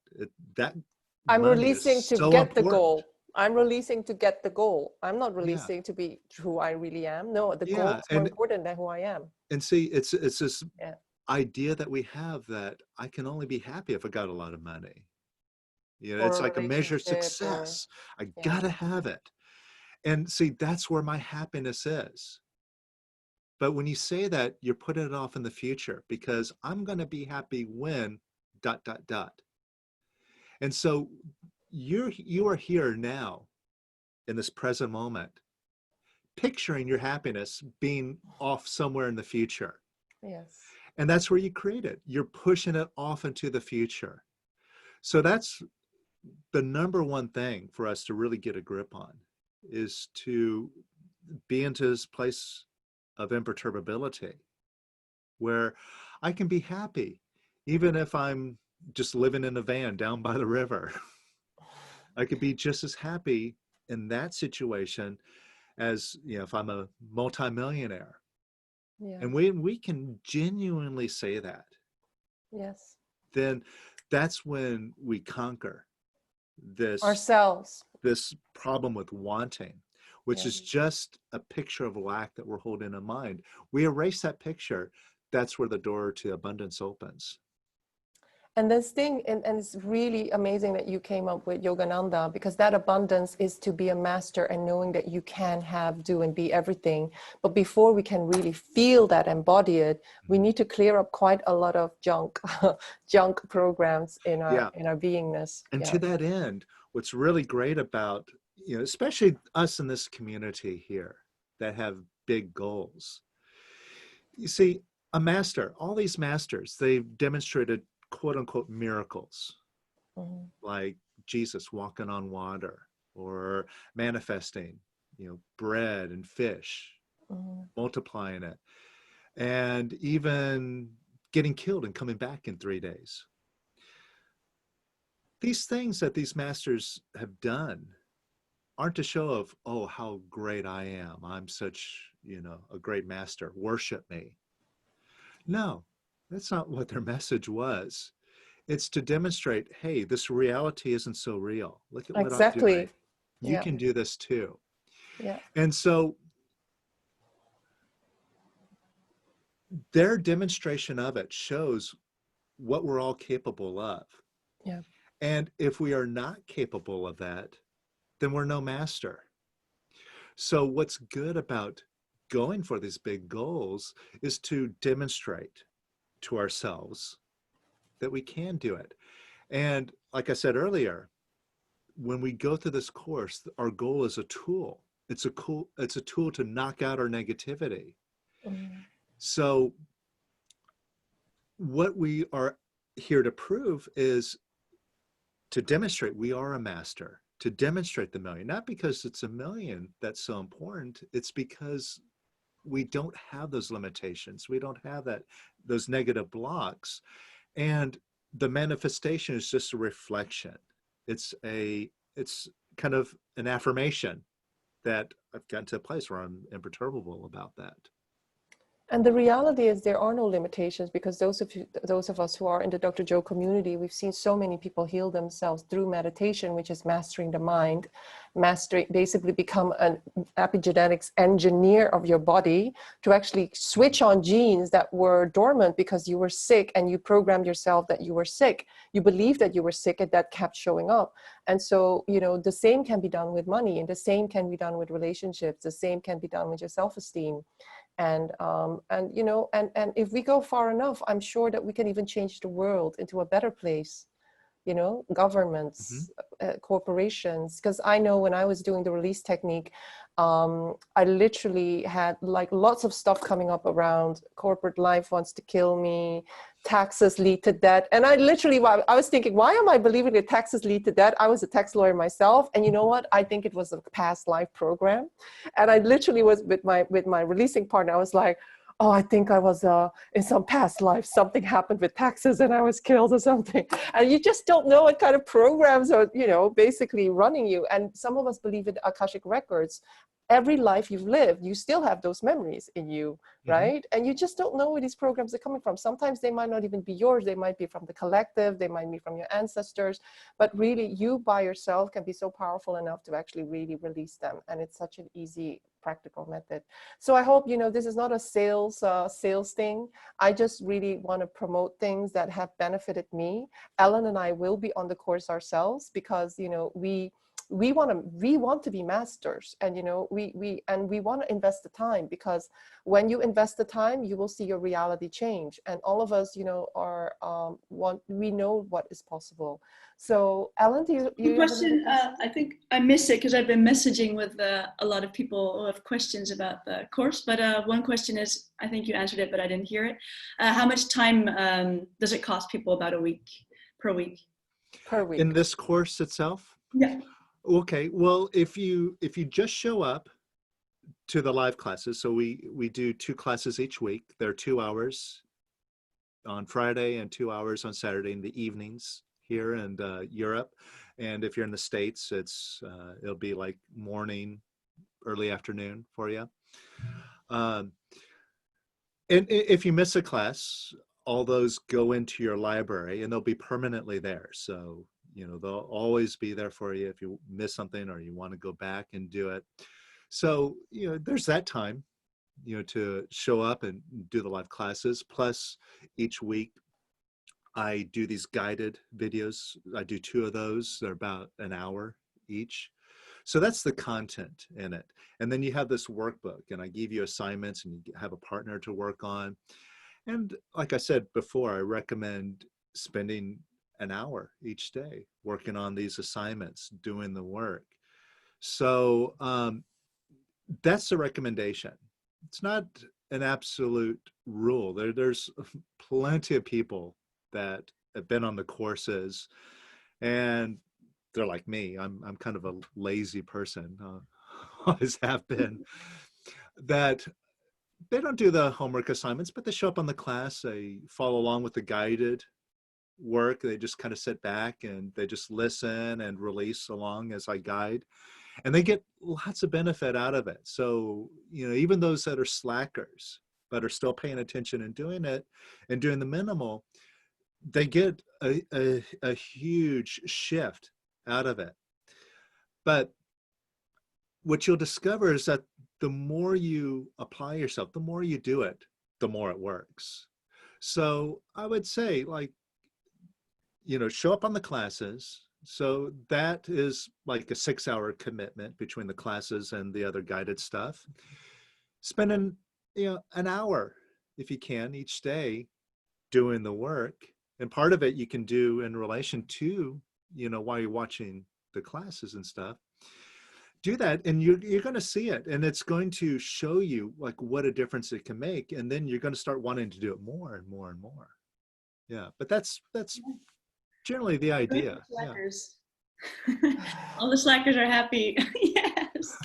I'm releasing to get the goal. I'm releasing to get the goal. I'm not releasing to be who I really am. No, the goal is more important than who I am. And see, it's this idea that we have that I can only be happy if I got a lot of money. You know, it's like a measure of success. I gotta have it. And see, that's where my happiness is. But when you say that, you're putting it off in the future, because I'm going to be happy when ... And so you are here now in this present moment, picturing your happiness being off somewhere in the future. Yes. And that's where you create it. You're pushing it off into the future. So that's the number one thing for us to really get a grip on, is to be into this place of imperturbability where I can be happy even if I'm just living in a van down by the river. I could be just as happy in that situation as, you know, if I'm a multimillionaire. And we can genuinely say that, then that's when we conquer this problem with wanting, which is just a picture of lack that we're holding in mind. We erase that picture. That's where the door to abundance opens. And this thing, and it's really amazing that you came up with Yogananda, because that abundance is to be a master and knowing that you can have, do, and be everything. But before we can really feel that, embody it, we need to clear up quite a lot of junk programs in our beingness. And to that end, what's really great about, you know, especially us in this community here that have big goals, you see, a master, all these masters, they've demonstrated quote unquote miracles, like Jesus walking on water, or manifesting, you know, bread and fish, multiplying it, and even getting killed and coming back in 3 days. These things that these masters have done aren't to show of, oh, how great I am. I'm such, you know, a great master. Worship me. No, that's not what their message was. It's to demonstrate, hey, this reality isn't so real. Look at what I'm doing. You can do this too. And so their demonstration of it shows what we're all capable of. And if we are not capable of that, then we're no master. So what's good about going for these big goals is to demonstrate to ourselves that we can do it. And like I said earlier, when we go through this course, our goal is a tool. It's a tool to knock out our negativity. Mm. So what we are here to prove is to demonstrate we are a master, to demonstrate the million, not because it's a million that's so important. It's because we don't have those limitations. We don't have those negative blocks. And the manifestation is just a reflection. It's kind of an affirmation that I've gotten to a place where I'm imperturbable about that. And the reality is there are no limitations, because those of us who are in the Dr. Joe community, we've seen so many people heal themselves through meditation, which is mastering the mind, basically become an epigenetics engineer of your body to actually switch on genes that were dormant because you were sick, and you programmed yourself that you were sick. You believed that you were sick, and that kept showing up. And so, the same can be done with money, and the same can be done with relationships. The same can be done with your self-esteem. And if we go far enough, I'm sure that we can even change the world into a better place, governments, corporations. Because I know when I was doing the release technique, I literally had like lots of stuff coming up around corporate life wants to kill me, taxes lead to debt. And I was thinking, why am I believing that taxes lead to debt? I was a tax lawyer myself. And you know what? I think it was a past life program. And I literally was with my releasing partner. I was like, oh, I think I was in some past life, something happened with taxes and I was killed or something. And you just don't know what kind of programs are, basically running you. And some of us believe in Akashic records. Every life you've lived, you still have those memories in you, right? And you just don't know where these programs are coming from. Sometimes they might not even be yours. They might be from the collective. They might be from your ancestors. But really, you by yourself can be so powerful enough to actually really release them. And it's such an easy, practical method. So I hope, this is not a sales thing. I just really want to promote things that have benefited me. Ellen and I will be on the course ourselves because, we want to be masters, and we want to invest the time, because when you invest the time, you will see your reality change. And all of us, we know what is possible. So Ellen, do you question? I think I missed it because I've been messaging with a lot of people who have questions about the course. But one question is, I think you answered it, but I didn't hear it. How much time does it cost people about a week, per week? Per week. In this course itself? Yeah. Okay, well, if you just show up to the live classes, so we do 2 classes each week. They're 2 hours on Friday and 2 hours on Saturday in the evenings here in Europe. And if you're in the States, it'll be like morning, early afternoon for you. And if you miss a class, all those go into your library and they'll be permanently there. So they'll always be there for you if you miss something or you want to go back and do it. So, there's that time, to show up and do the live classes. Plus, each week, I do these guided videos. I do 2 of those. They're about an hour each. So that's the content in it. And then you have this workbook, and I give you assignments, and you have a partner to work on. And like I said before, I recommend spending an hour each day working on these assignments, doing the work. So that's the recommendation. It's not an absolute rule. There's plenty of people that have been on the courses, and they're like me. I'm kind of a lazy person, always have been, that they don't do the homework assignments, but they show up on the class, they follow along with the guided work. They just kind of sit back and they just listen and release along as I guide, and they get lots of benefit out of it. So, even those that are slackers, but are still paying attention and doing it and doing the minimal, they get a huge shift out of it. But what you'll discover is that the more you apply yourself, the more you do it, the more it works. So I would say, show up on the classes. So that is like a 6-hour commitment between the classes and the other guided stuff. Spend an hour, if you can, each day doing the work. And part of it you can do in relation to, while you're watching the classes and stuff. do that, and you're going to see it, and it's going to show you like what a difference it can make, and then you're going to start wanting to do it more and more and more. Yeah, but that's generally the idea. Yeah. All the slackers are happy. Yes.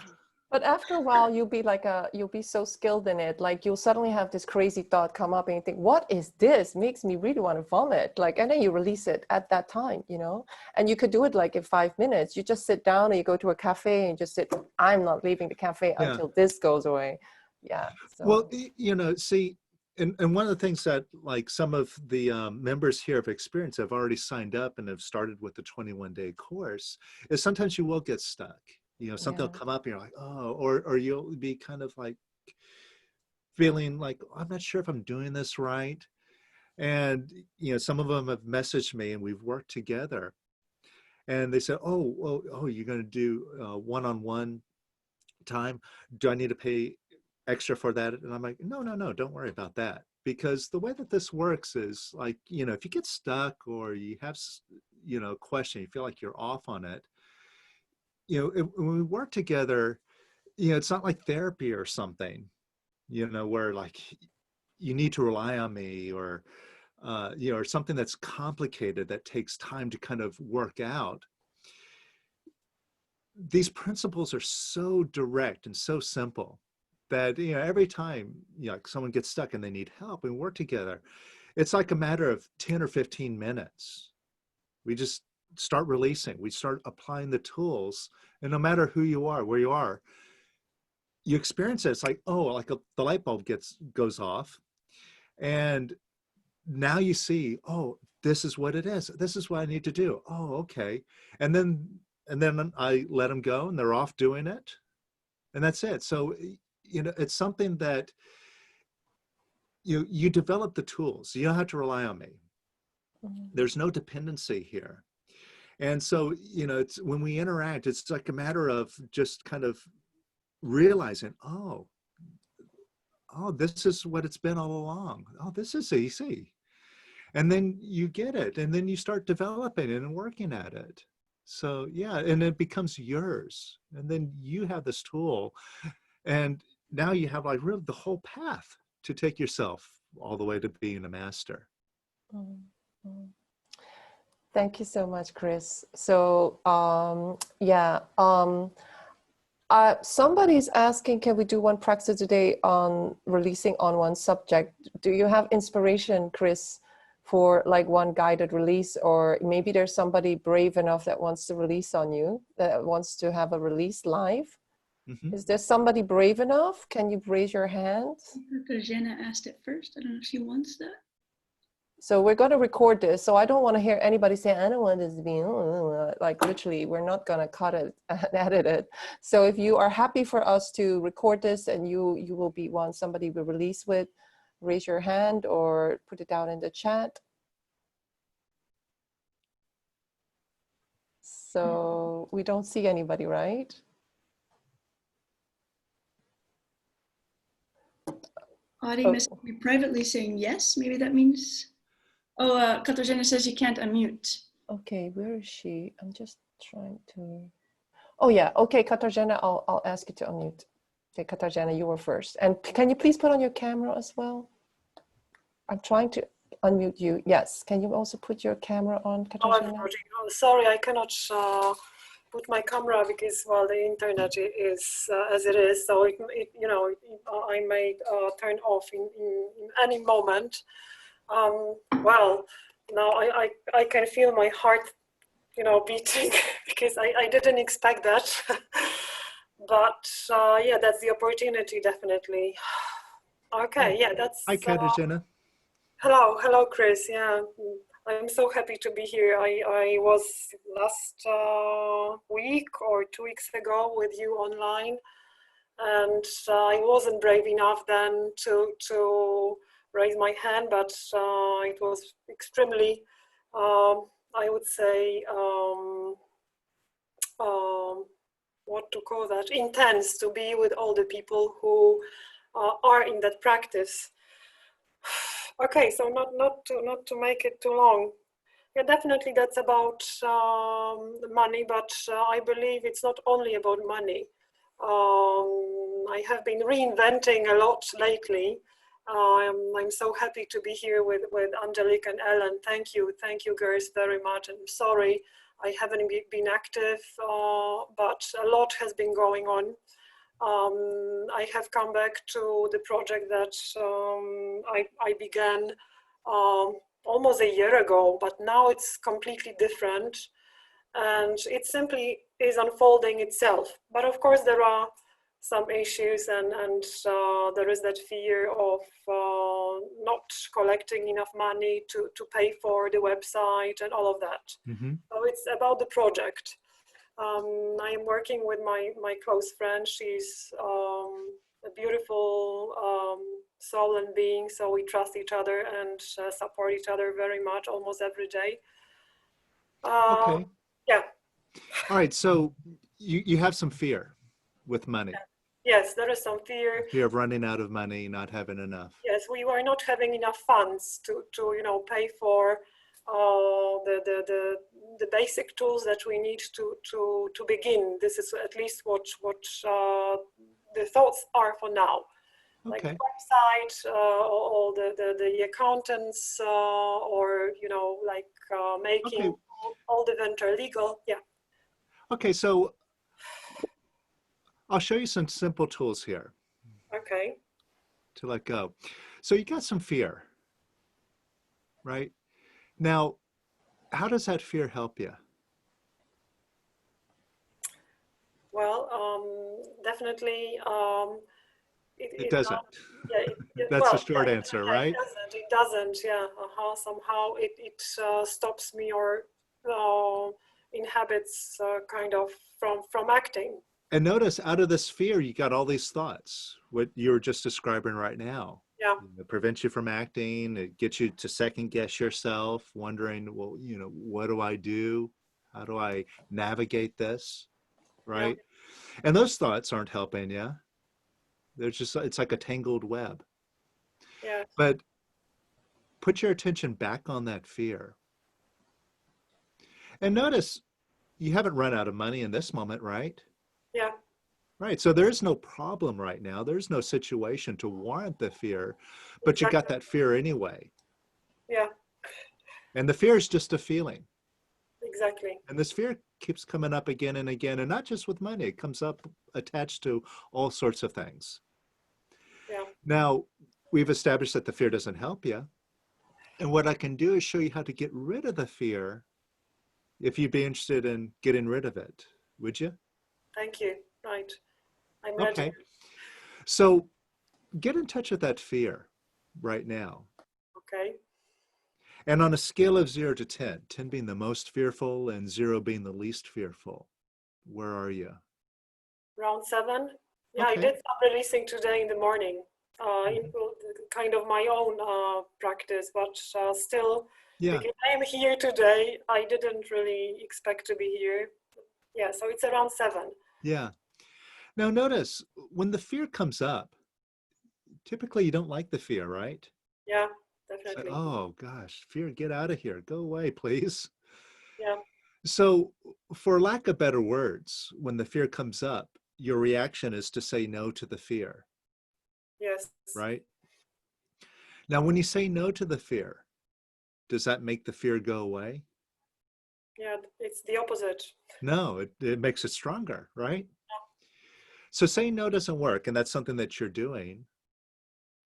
But after a while, you'll be so skilled in it. Like you'll suddenly have this crazy thought come up and you think, what is this? Makes me really want to vomit. Like, and then you release it at that time, you know, and you could do it like in 5 minutes. You just sit down and you go to a cafe and just sit, I'm not leaving the cafe until this goes away. Yeah. So. Well, you know, see, and one of the things that like some of the members here have experienced, have already signed up and have started with the 21-day course, is sometimes you will get stuck. You know, something will come up and you're like, oh, or you'll be kind of like feeling like, I'm not sure if I'm doing this right. And, you know, some of them have messaged me and we've worked together. And they said, oh, you're going to do one-on-one time. Do I need to pay extra for that? And I'm like, no, don't worry about that. Because the way that this works is like, you know, if you get stuck or you have, you know, a question, you feel like you're off on it, you know, when we work together, you know, it's not like therapy or something, you know, where like you need to rely on me or, you know, or something that's complicated that takes time to kind of work out. These principles are so direct and so simple that, you know, every time, you know, someone gets stuck and they need help and work together, it's like a matter of 10 or 15 minutes. We just start releasing, we start applying the tools, and no matter who you are, where you are, you experience it. It's like, oh, like the light bulb goes off, and now you see, oh, this is what it is. This is what I need to do. Oh, okay. And then I let them go, and they're off doing it, and that's it. So, you know, it's something that you develop the tools. You don't have to rely on me. There's no dependency here. And so, you know, it's when we interact, it's like a matter of just kind of realizing, oh, this is what it's been all along. Oh, this is easy. And then you get it, and then you start developing it and working at it. So yeah, and it becomes yours. And then you have this tool, and now you have like really the whole path to take yourself all the way to being a master. Mm-hmm. Thank you so much, Kris. So somebody's asking, can we do one practice today on releasing on one subject? Do you have inspiration, Kris, for like one guided release? Or maybe there's somebody brave enough that wants to release on you, that wants to have a release live? Mm-hmm. Is there somebody brave enough? Can you raise your hand? Jenna asked it first. I don't know if she wants that. So we're going to record this. So I don't want to hear anybody say, I don't want this to be, like literally, we're not going to cut it and edit it. So if you are happy for us to record this and you will be one somebody will release with, raise your hand or put it down in the chat. So we don't see anybody, right? Audie must be privately saying yes. Maybe that means... Oh, Katarzyna says you can't unmute. Okay, where is she? I'm just trying to... Oh yeah, okay, Katarzyna, I'll ask you to unmute. Okay, Katarzyna, you were first. And can you please put on your camera as well? I'm trying to unmute you. Yes, can you also put your camera on, Katarzyna? Oh, sorry, I cannot put my camera because, well, the internet is as it is. So it you know, I may turn off in any moment. Well, now I can feel my heart, you know, beating because I didn't expect that. But yeah, that's the opportunity, definitely. Okay, yeah, that's... Hi, Katarzyna. Hello, Kris. Yeah, I'm so happy to be here. I was last week or 2 weeks ago with you online, and I wasn't brave enough then to raise my hand, but it was extremely, I would say, what to call that, intense to be with all the people who are in that practice. Okay, so not to make it too long. Yeah, definitely that's about money, but I believe it's not only about money. I have been reinventing a lot lately. I'm so happy to be here with Angelique and Ellen. Thank you girls very much. I'm sorry I haven't been active, but a lot has been going on. I have come back to the project that I began almost a year ago, but now it's completely different, and it simply is unfolding itself. But of course there are some issues, and there is that fear of not collecting enough money to pay for the website and all of that. Mm-hmm. So it's about the project. I am working with my close friend. She's a beautiful soul and being, so we trust each other and support each other very much, almost every day. Okay. Yeah. All right. So you have some fear with money. Yes, there is some fear. Fear of running out of money, not having enough. Yes, we were not having enough funds to pay for the basic tools that we need to begin. This is at least what the thoughts are for now. Like Okay. website, or the accountants, or like making all the venture legal. Yeah. Okay, so I'll show you some simple tools here. Okay. To let go. So you got some fear, right? Now, how does that fear help you? Well, definitely. It doesn't. Yeah, That's the short answer, right? It doesn't. Yeah. Somehow it stops me, or inhabits kind of from acting. And notice, out of this fear, you got all these thoughts, what you were just describing right now. Yeah. It prevents you from acting. It gets you to second guess yourself, wondering, well, what do I do? How do I navigate this? Right? Yeah. And those thoughts aren't helping you. It's like a tangled web. Yeah. But put your attention back on that fear. And notice you haven't run out of money in this moment, right? Yeah. Right. So there's no problem right now. There's no situation to warrant the fear, but you got that fear anyway. Yeah. And the fear is just a feeling. Exactly. And this fear keeps coming up again and again, and not just with money. It comes up attached to all sorts of things. Yeah. Now, we've established that the fear doesn't help you. And what I can do is show you how to get rid of the fear if you'd be interested in getting rid of it. Would you? Thank you. Right. I'm ready. Okay. So get in touch with that fear right now. Okay. And on a scale of 0 to 10, 10 being the most fearful and 0 being the least fearful, where are you? Around 7. Yeah, Okay. I did some releasing today in the morning. Kind of my own practice, but still, Yeah. because I am here today, I didn't really expect to be here. Yeah, so it's around 7. Yeah. Now notice, when the fear comes up, typically you don't like the fear, right? Yeah, definitely. Oh gosh, fear, get out of here. Go away, please. Yeah. So for lack of better words, when the fear comes up, your reaction is to say no to the fear. Yes. Right? Now, when you say no to the fear, does that make the fear go away? Yeah, it's the opposite. No, it makes it stronger, right? So saying no doesn't work, and that's something that you're doing.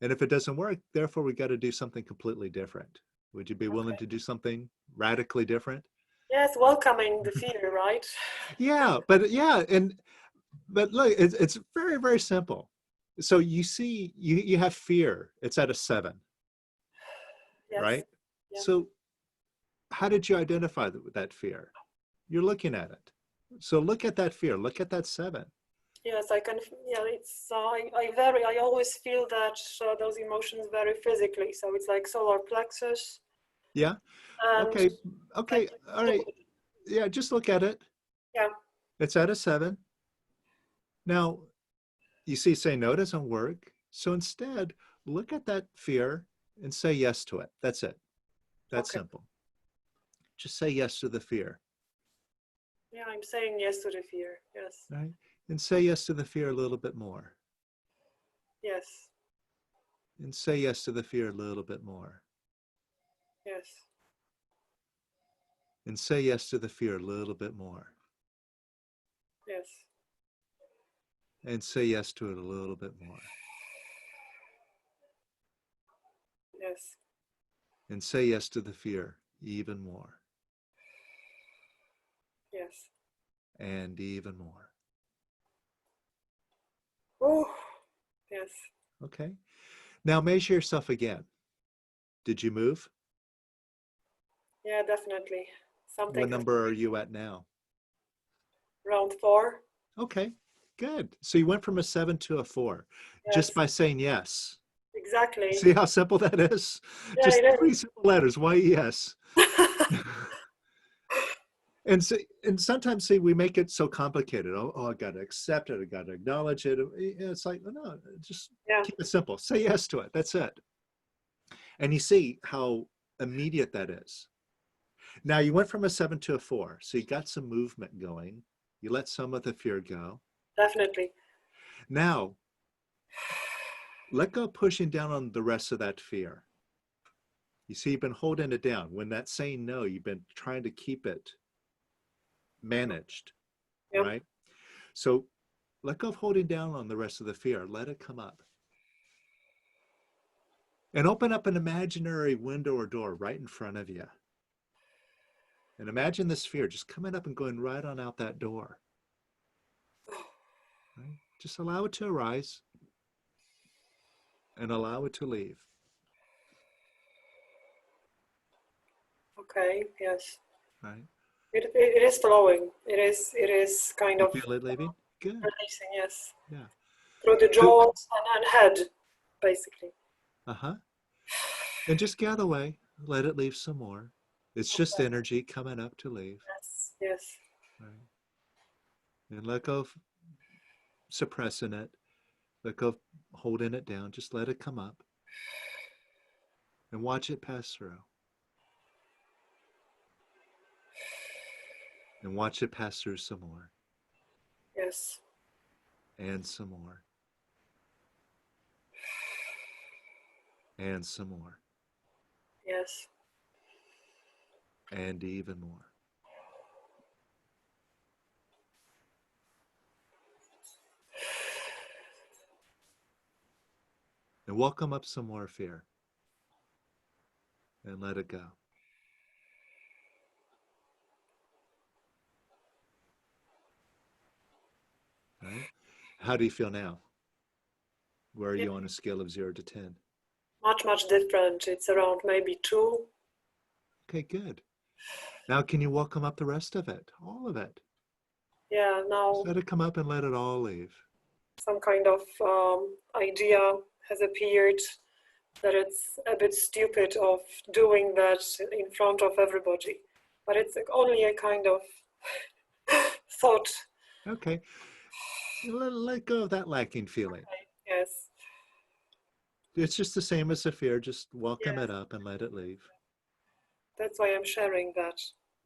And if it doesn't work, therefore we got to do something completely different. Would you be willing to do something radically different? Yes, welcoming the fear, right? Yeah, but look, it's very, very simple. So you see, you have fear. It's at a 7, Yes. right? Yeah. So how did you identify that fear? You're looking at it. So look at that fear. Look at that 7. Yes, I can. Yeah, it's. I always feel that those emotions very physically. So it's like solar plexus. Yeah. Okay. Okay. All right. Yeah. Just look at it. Yeah. It's at a 7. Now, you see, say no doesn't work. So instead, look at that fear and say yes to it. That's it. That's simple. Just say yes to the fear. Yeah, I'm saying yes to the fear. Yes. Right? And say yes to the fear a little bit more. Yes. And say yes to the fear a little bit more. Yes. And say yes to the fear a little bit more. Yes. And say yes to it a little bit more. Yes. And say yes to the fear even more. Yes. And even more. Oh, yes. Okay. Now measure yourself again. Did you move? Yeah, definitely. Something What number are you at now? around 4. Okay, good. So you went from a 7 to a 4 Yes. just by saying yes. Exactly. See how simple that is? Yeah, Just it 3 is. simple letters. Why yes? And sometimes, see, we make it so complicated. Oh, I got to accept it. I got to acknowledge it. It's like, no, just Yeah. keep it simple. Say yes to it. That's it. And you see how immediate that is. Now you went from a 7 to a 4. So you got some movement going. You let some of the fear go. Definitely. Now, let go of pushing down on the rest of that fear. You see, you've been holding it down. When that's saying no, you've been trying to keep it managed, Yep. right? So let go of holding down on the rest of the fear. Let it come up. And open up an imaginary window or door right in front of you. And imagine this fear just coming up and going right on out that door. Right? Just allow it to arise and allow it to leave. Okay. Yes. Right? It is flowing. It is kind You of feel it leaving? Good. releasing. Yes. Yeah. Through the jaws and head, basically. Uh-huh. And just get out of the way. Let it leave some more. It's just Okay. energy coming up to leave. Yes. Yes. Right? And let go of suppressing it. Let go of holding it down. Just let it come up. And watch it pass through. And watch it pass through some more. Yes. And some more. And some more. Yes. And even more. And welcome up some more fear. And let it go. Right? How do you feel now? Where are you on a scale of 0 to 10? Much different. It's around maybe 2. Okay, good. Now can you welcome up the rest of it? All of it. Yeah. Now Just let it come up and let it all leave. some kind of idea has appeared that it's a bit stupid of doing that in front of everybody, but it's only a kind of thought. Okay. Let go of that lacking feeling. Yes. It's just the same as the fear. Just welcome Yes. it up and let it leave. That's why I'm sharing that.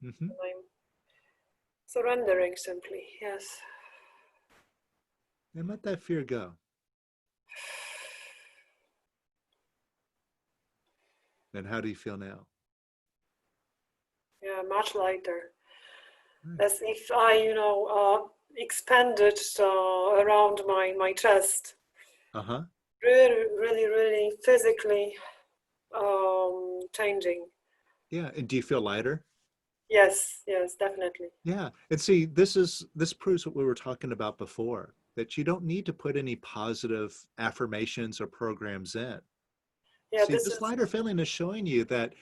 Mm-hmm. I'm surrendering simply. Yes. And let that fear go. And how do you feel now? Yeah, much lighter. Right. As if I, expanded around my chest. Uh-huh. Really physically changing. Yeah. And do you feel lighter? Yes, definitely. Yeah. And see, this proves what we were talking about before, that you don't need to put any positive affirmations or programs in. Yeah, See, this lighter feeling is showing you that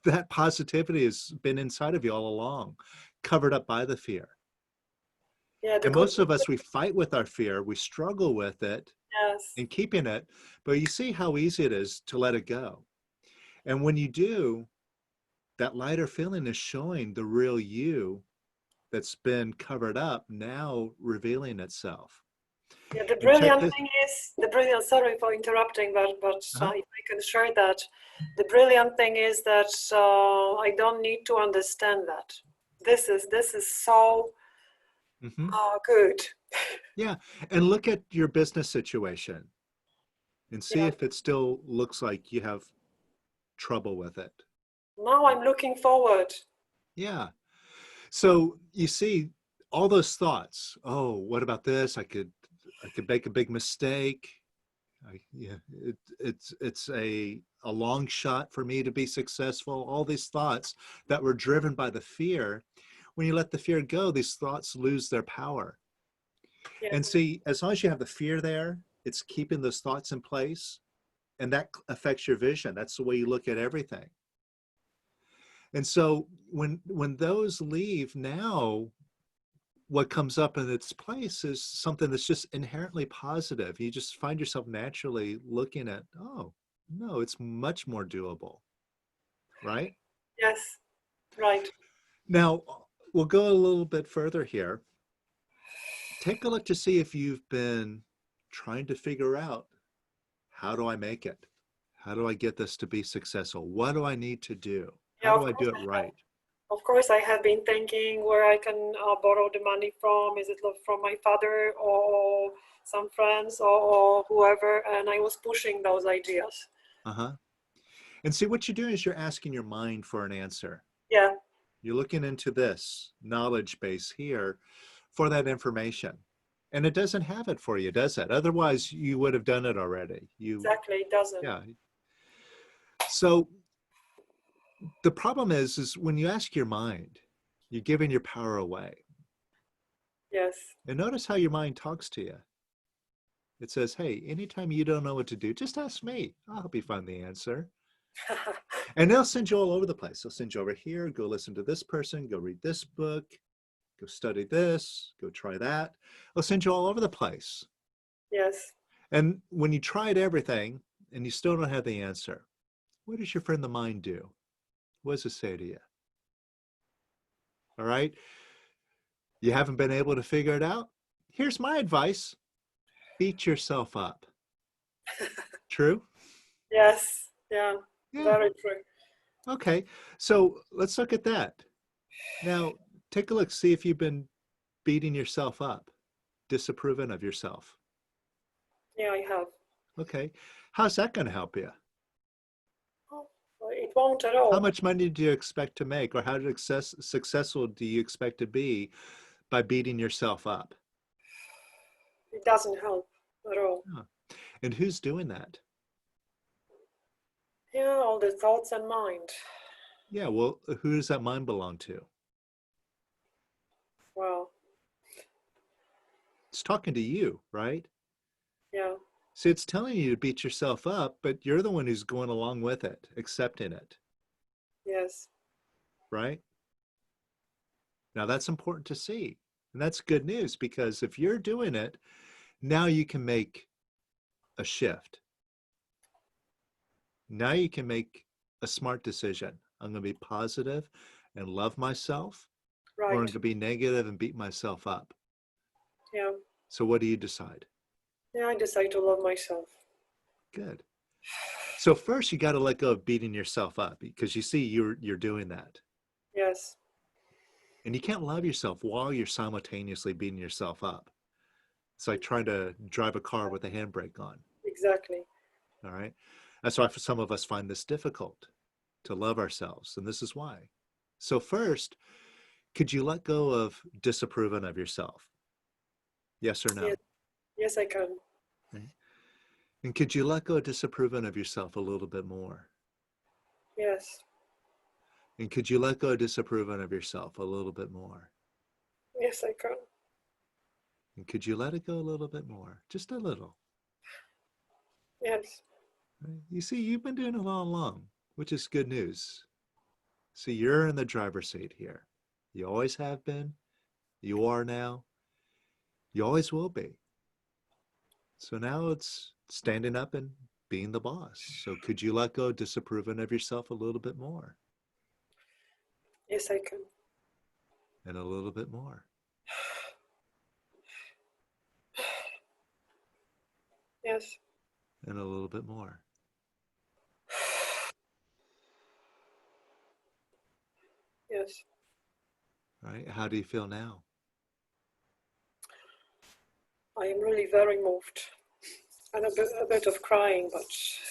that positivity has been inside of you all along, covered up by the fear. yeah, And most of us, we fight with our fear, we struggle with it yes, and keeping it, but you see how easy it is to let it go. And when you do, that lighter feeling is showing the real you that's been covered up now revealing itself. Yeah, the And check brilliant this. thing is, sorry for interrupting, but Uh-huh. if I can share that, the brilliant thing is that I don't need to understand that. This is so Mm-hmm. good. Yeah. And look at your business situation and see Yeah. if it still looks like you have trouble with it. Now I'm looking forward. Yeah. So you see all those thoughts. Oh, what about this? I could make a big mistake. Yeah, it's a long shot for me to be successful. All these thoughts that were driven by the fear. When you let the fear go, these thoughts lose their power. Yeah. And see, as long as you have the fear there, it's keeping those thoughts in place, and that affects your vision. That's the way you look at everything. And so when those leave, now what comes up in its place is something that's just inherently positive. You just find yourself naturally looking at, oh, no, it's much more doable, right? Yes. Right. Now, we'll go a little bit further here. Take a look to see if you've been trying to figure out, how do I make it? How do I get this to be successful? What do I need to do? How Yeah. do I do it right? Of course, I have been thinking where I can borrow the money from. Is it from my father or some friends or whoever? And I was pushing those ideas. Uh-huh. And see, what you're doing is you're asking your mind for an answer. Yeah. You're looking into this knowledge base here for that information. And it doesn't have it for you, does it? Otherwise, you would have done it already. Exactly. It doesn't. Yeah. So the problem is when you ask your mind, you're giving your power away. Yes. And notice how your mind talks to you. It says, hey, anytime you don't know what to do, just ask me. I'll help you find the answer. And they'll send you all over the place. They'll send you over here, go listen to this person, go read this book, go study this, go try that. They'll send you all over the place. Yes. And when you tried everything and you still don't have the answer, what does your friend the mind do? What does it say to you? All right. You haven't been able to figure it out? Here's my advice. Beat yourself up. True? Yes. Yeah. Yeah. Very true. Okay. So let's look at that. Now, take a look. See if you've been beating yourself up, disapproving of yourself. Yeah, I have. Okay. How's that going to help you? Oh, it won't at How all. much money do you expect to make, or how successful do you expect to be by beating yourself up? It doesn't help at all. Huh. And who's doing that? Yeah, all the thoughts and mind. Yeah, well, who does that mind belong to? Wow. It's talking to you, right? Yeah. See, it's telling you to beat yourself up, but you're the one who's going along with it, accepting it, Yes. right? Now, that's important to see. And that's good news, because if you're doing it, now you can make a shift. Now you can make a smart decision. I'm going to be positive and love myself, or I'm Right. going to be negative and beat myself up. Yeah. So what do you decide? Yeah, I decide to love myself. Good. So first you got to let go of beating yourself up, because you see you're doing that. Yes. And you can't love yourself while you're simultaneously beating yourself up. It's like trying to drive a car with a handbrake on. Exactly. All right. That's why some of us find this difficult to love ourselves. And this is why. So first, could you let go of disapproving of yourself? Yes or no? Yes. Yes, I can. Right? And could you let go of disapproving of yourself a little bit more? Yes. And could you let go of disapproving of yourself a little bit more? Yes, I can. And could you let it go a little bit more? Just a little. Yes. Right? You see, you've been doing it all along, which is good news. See, you're in the driver's seat here. You always have been. You are now. You always will be. So now it's standing up and being the boss. So could you let go of disapproving of yourself a little bit more? Yes, I can. And a little bit more. Yes. And a little bit more. Yes. Right? How do you feel now? I am really very moved. And a bit of crying, but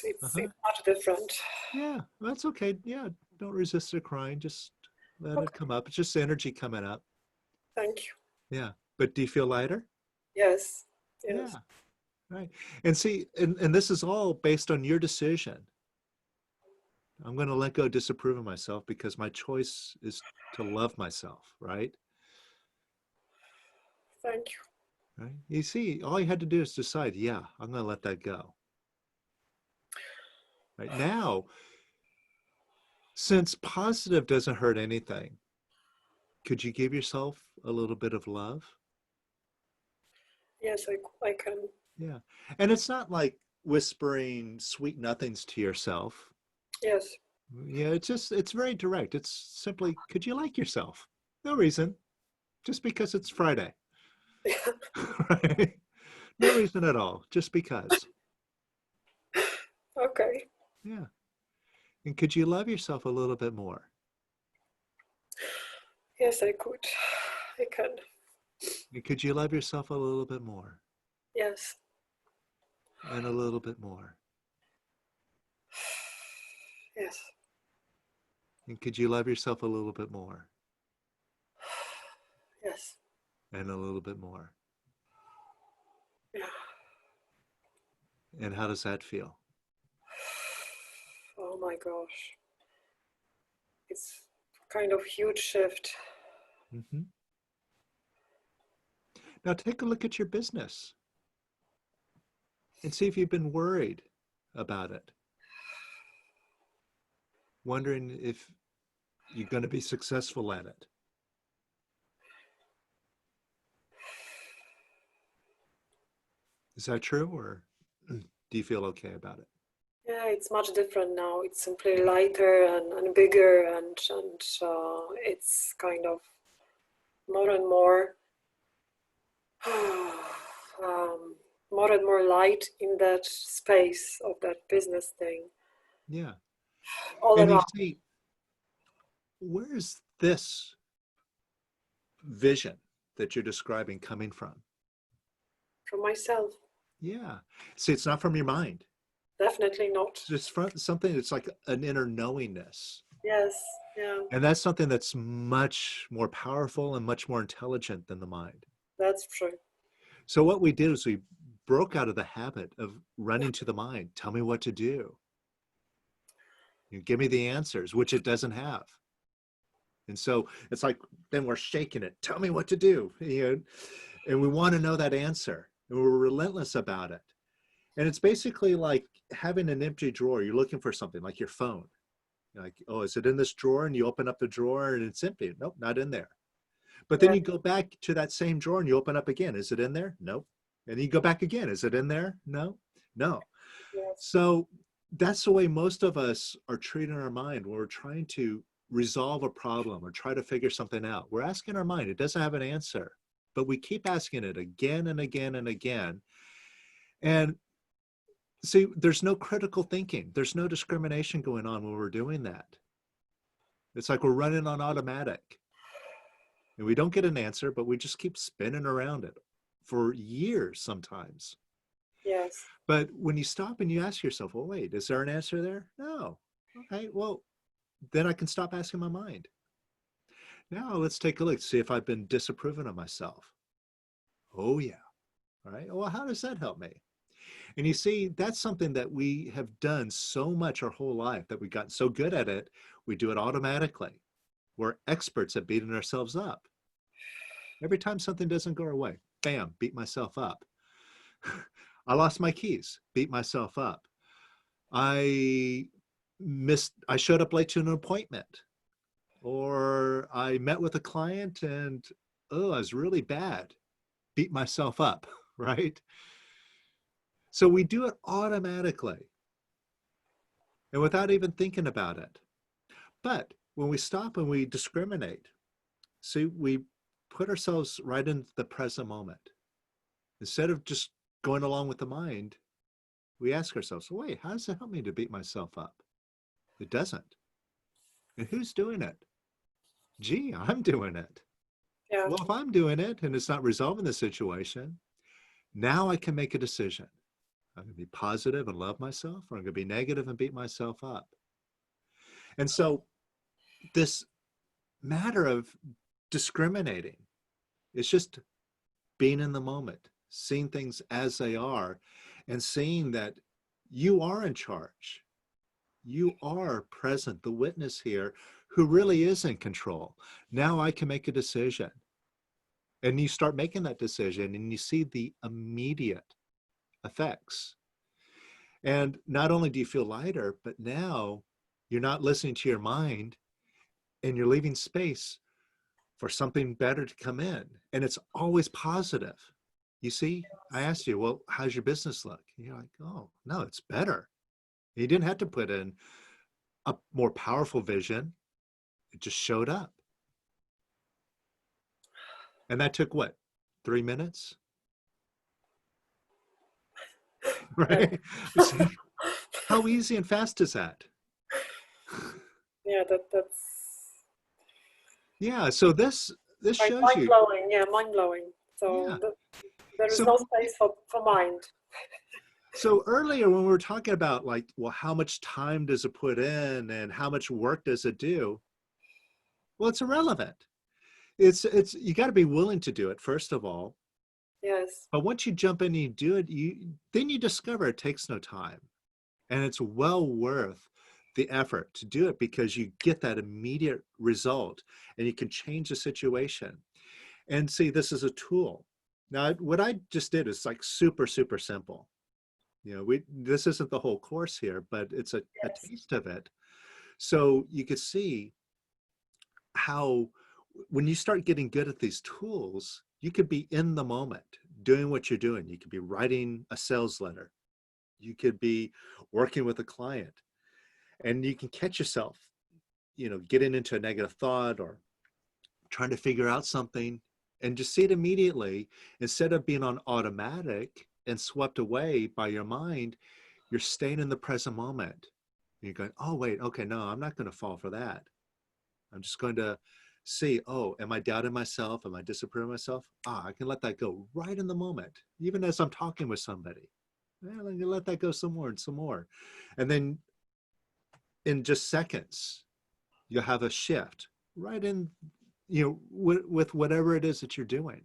it's much different. Yeah, that's okay. Yeah, don't resist the crying. Just let Okay. it come up. It's just energy coming up. Thank you. Yeah. But do you feel lighter? Yes. Yes. Yeah. Right. And see, and this is all based on your decision. I'm going to let go of disapproving myself because my choice is to love myself, right? Thank you. Right. You see, all you had to do is decide, yeah, I'm going to let that go. Right now, since positive doesn't hurt anything, could you give yourself a little bit of love? Yes, I can. Yeah. And it's not like whispering sweet nothings to yourself. Yes. Yeah, it's very direct. It's simply, could you like yourself? No reason. Just because it's Friday. Right? No reason at all. Just because. Okay. Yeah. And could you love yourself a little bit more? Yes, I could. I can. And could you love yourself a little bit more? Yes. And a little bit more? Yes. And could you love yourself a little bit more? Yes. And a little bit more? Yeah. And how does that feel? Oh my gosh. It's kind of huge shift. Mm-hmm. Now take a look at your business and see if you've been worried about it. Wondering if you're going to be successful at it. Is that true, or do you feel okay about it? Yeah, it's much different now. It's simply lighter and bigger, and it's kind of more and more more and more light in that space of that business thing. Yeah. All And you around. see, where is this vision that you're describing coming from? From myself. Yeah. See, it's not from your mind. Definitely not. It's from something that's like an inner knowingness. Yes. Yeah. And that's something that's much more powerful and much more intelligent than the mind. That's true. So what we did is we broke out of the habit of running to the mind. Tell me what to do. You give me the answers, which it doesn't have. And so it's like, then we're shaking it. Tell me what to do. And we want to know that answer. And we're relentless about it. And it's basically like having an empty drawer. You're looking for something like your phone. You're like, oh, is it in this drawer? And you open up the drawer and it's empty. Nope, not in there. But then you go back to that same drawer and you open up again. Is it in there? Nope. And you go back again. Is it in there? No. Yes. So that's the way most of us are treating our mind when we're trying to resolve a problem or try to figure something out. We're asking our mind. It doesn't have an answer, but we keep asking it again and again and again. And see, there's no critical thinking. There's no discrimination going on when we're doing that. It's like we're running on automatic. And we don't get an answer, but we just keep spinning around it for years sometimes. Yes. But when you stop and you ask yourself, well, wait, is there an answer there? No. Okay, well, then I can stop asking my mind. Now let's take a look, see if I've been disapproving of myself. Oh, yeah. All right. Well, how does that help me? And you see, that's something that we have done so much our whole life that we got so good at it, we do it automatically. We're experts at beating ourselves up. Every time something doesn't go our way, bam, beat myself up. I lost my keys, beat myself up. I showed up late to an appointment, or I met with a client and, oh, I was really bad, beat myself up, right? So we do it automatically and without even thinking about it. But when we stop and we discriminate, see, we put ourselves right in the present moment. Instead of just going along with the mind, we ask ourselves, wait, how does it help me to beat myself up? It doesn't. And who's doing it? Gee, I'm doing it. Yeah. Well, if I'm doing it and it's not resolving the situation, now I can make a decision. I'm going to be positive and love myself, or I'm going to be negative and beat myself up. And so this matter of discriminating, it's just being in the moment, seeing things as they are, and seeing that you are in charge. You are present, the witness here, who really is in control. Now I can make a decision. And you start making that decision and you see the immediate effects. And not only do you feel lighter, but now you're not listening to your mind and you're leaving space for something better to come in. And it's always positive. You see, I asked you, well, how's your business look? And you're like, oh, no, it's better. You didn't have to put in a more powerful vision. It just showed up. And that took what, 3 minutes? Right? See, how easy and fast is that? Yeah, that's Yeah, so this shows you. mind-blowing. Yeah, mind-blowing. So Yeah. there is So- no space for mind. So earlier when we were talking about like, well, how much time does it put in and how much work does it do? Well, it's irrelevant. It's you got to be willing to do it, first of all. Yes. But once you jump in and you do it, then you discover it takes no time. And it's well worth the effort to do it because you get that immediate result and you can change the situation. And see, this is a tool. Now, what I just did is like super, super simple. You know, this isn't the whole course here, but it's a taste of it. So you could see how when you start getting good at these tools, you could be in the moment doing what you're doing. You could be writing a sales letter. You could be working with a client and you can catch yourself, you know, getting into a negative thought or trying to figure out something and just see it immediately instead of being on automatic and swept away by your mind. You're staying in the present moment. You're going, oh, wait, okay, no, I'm not going to fall for that. I'm just going to see, oh, am I doubting myself? Am I disapproving myself? I can let that go right in the moment, even as I'm talking with somebody. Well, I can let that go some more and some more. And then in just seconds, you'll have a shift right in, you know, with whatever it is that you're doing.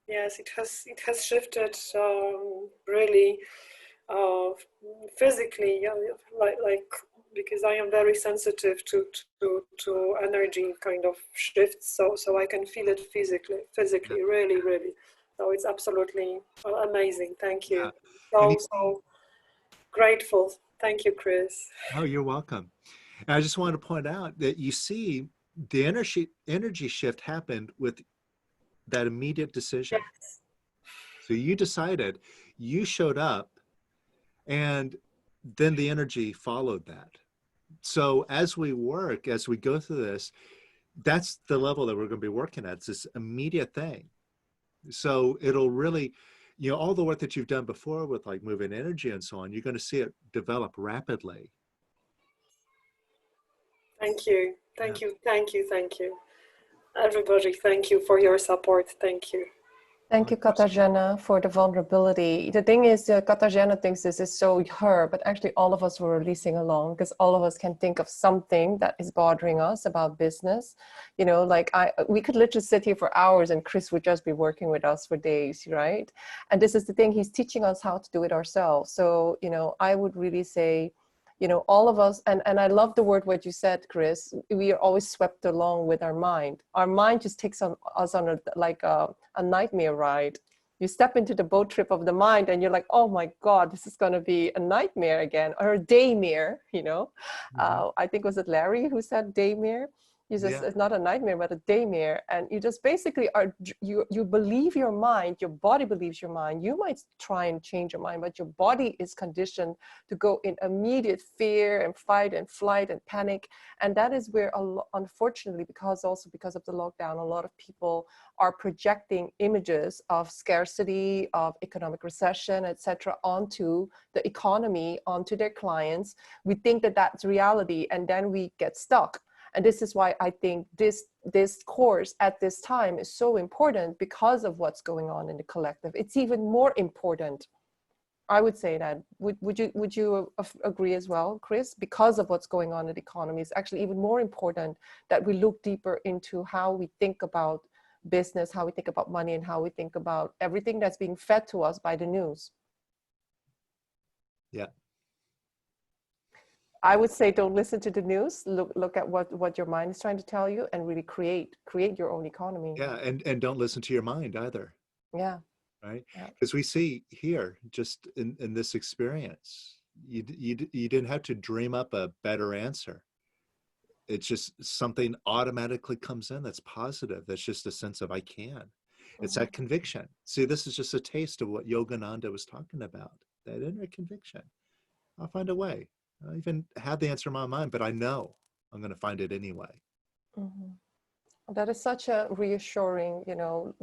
Yes, it has shifted really physically. Yeah, like because I am very sensitive to energy kind of shifts, so I can feel it physically, really, really. So it's absolutely amazing. Thank you. Yeah. So grateful. Thank you, Kris. Oh, you're welcome. And I just wanted to point out that you see the energy shift happened with that immediate decision. Yes. So you decided, you showed up, and then the energy followed that. So as we work, as we go through this, that's the level that we're going to be working at. It's this immediate thing. So it'll really, you know, all the work that you've done before with like moving energy and so on, you're going to see it develop rapidly. Thank you. Thank you. Thank you. Thank you. Everybody, thank you for your support. Thank you. Thank you, Katarzyna, for the vulnerability. The thing is, Katarzyna thinks this is so her, but actually all of us were releasing along because all of us can think of something that is bothering us about business. You know, like we could literally sit here for hours and Kris would just be working with us for days, right? And this is the thing, he's teaching us how to do it ourselves. So, you know, I would really say, you know, all of us, and I love the word what you said, Kris, we are always swept along with our mind. Our mind just takes us on a nightmare ride. You step into the boat trip of the mind and you're like, oh my God, this is going to be a nightmare again, or a daymare, you know. I think was it Larry who said daymare? It's not a nightmare, but a daymare. And you just basically are, you believe your mind, your body believes your mind. You might try and change your mind, but your body is conditioned to go in immediate fear and fight and flight and panic. And that is where, unfortunately, because of the lockdown, a lot of people are projecting images of scarcity, of economic recession, etc., onto the economy, onto their clients. We think that that's reality, and then we get stuck. And this is why I think this course at this time is so important, because of what's going on in the collective. It's even more important. I would say that. Would you agree as well, Kris? Because of what's going on in the economy, it's actually even more important that we look deeper into how we think about business, how we think about money, and how we think about everything that's being fed to us by the news. Yeah. I would say don't listen to the news. Look at what your mind is trying to tell you, and really create your own economy. Yeah, and don't listen to your mind either. Yeah. Right? Yeah. Because we see here, just in this experience, you didn't have to dream up a better answer. It's just something automatically comes in that's positive. That's just a sense of I can. It's that conviction. See, this is just a taste of what Yogananda was talking about. That inner conviction. I'll find a way. I don't even have the answer in my mind, but I know I'm going to find it anyway. That is such a reassuring,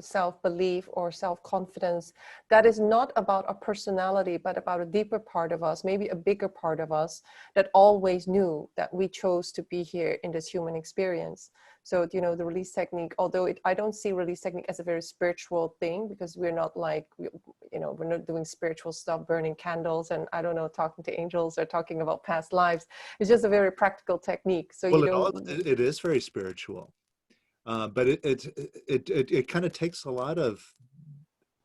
self-belief or self-confidence. That is not about a personality, but about a deeper part of us, maybe a bigger part of us that always knew that we chose to be here in this human experience. So, the release technique, although I don't see release technique as a very spiritual thing, because we're not like, we're not doing spiritual stuff, burning candles, and I don't know, talking to angels or talking about past lives. It's just a very practical technique. So it is very spiritual. But it kind of takes a lot of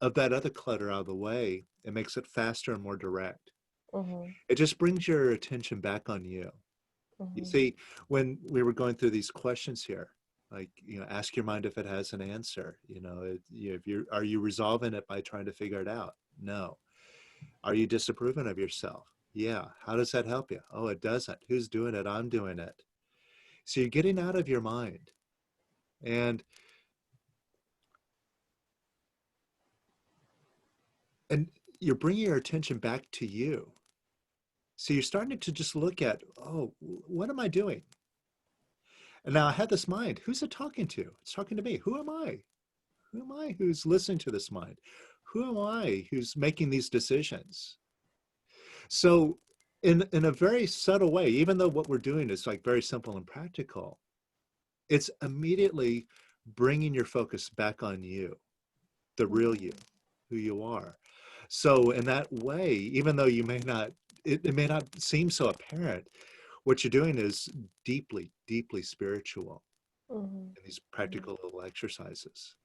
that other clutter out of the way. It makes it faster and more direct. It just brings your attention back on you. You see, when we were going through these questions here, like, ask your mind if it has an answer. Are you resolving it by trying to figure it out? No. Are you disapproving of yourself? Yeah. How does that help you? Oh, it doesn't. Who's doing it? I'm doing it. So you're getting out of your mind. And you're bringing your attention back to you. So you're starting to just look at, oh, what am I doing? And now I have this mind. Who's it talking to? It's talking to me. Who am I? Who am I who's listening to this mind? Who am I who's making these decisions? So in a very subtle way, even though what we're doing is like very simple and practical, it's immediately bringing your focus back on you, the real you, who you are. So in that way, even though you may not, it may not seem so apparent, what you're doing is deeply, deeply spiritual in these practical little exercises.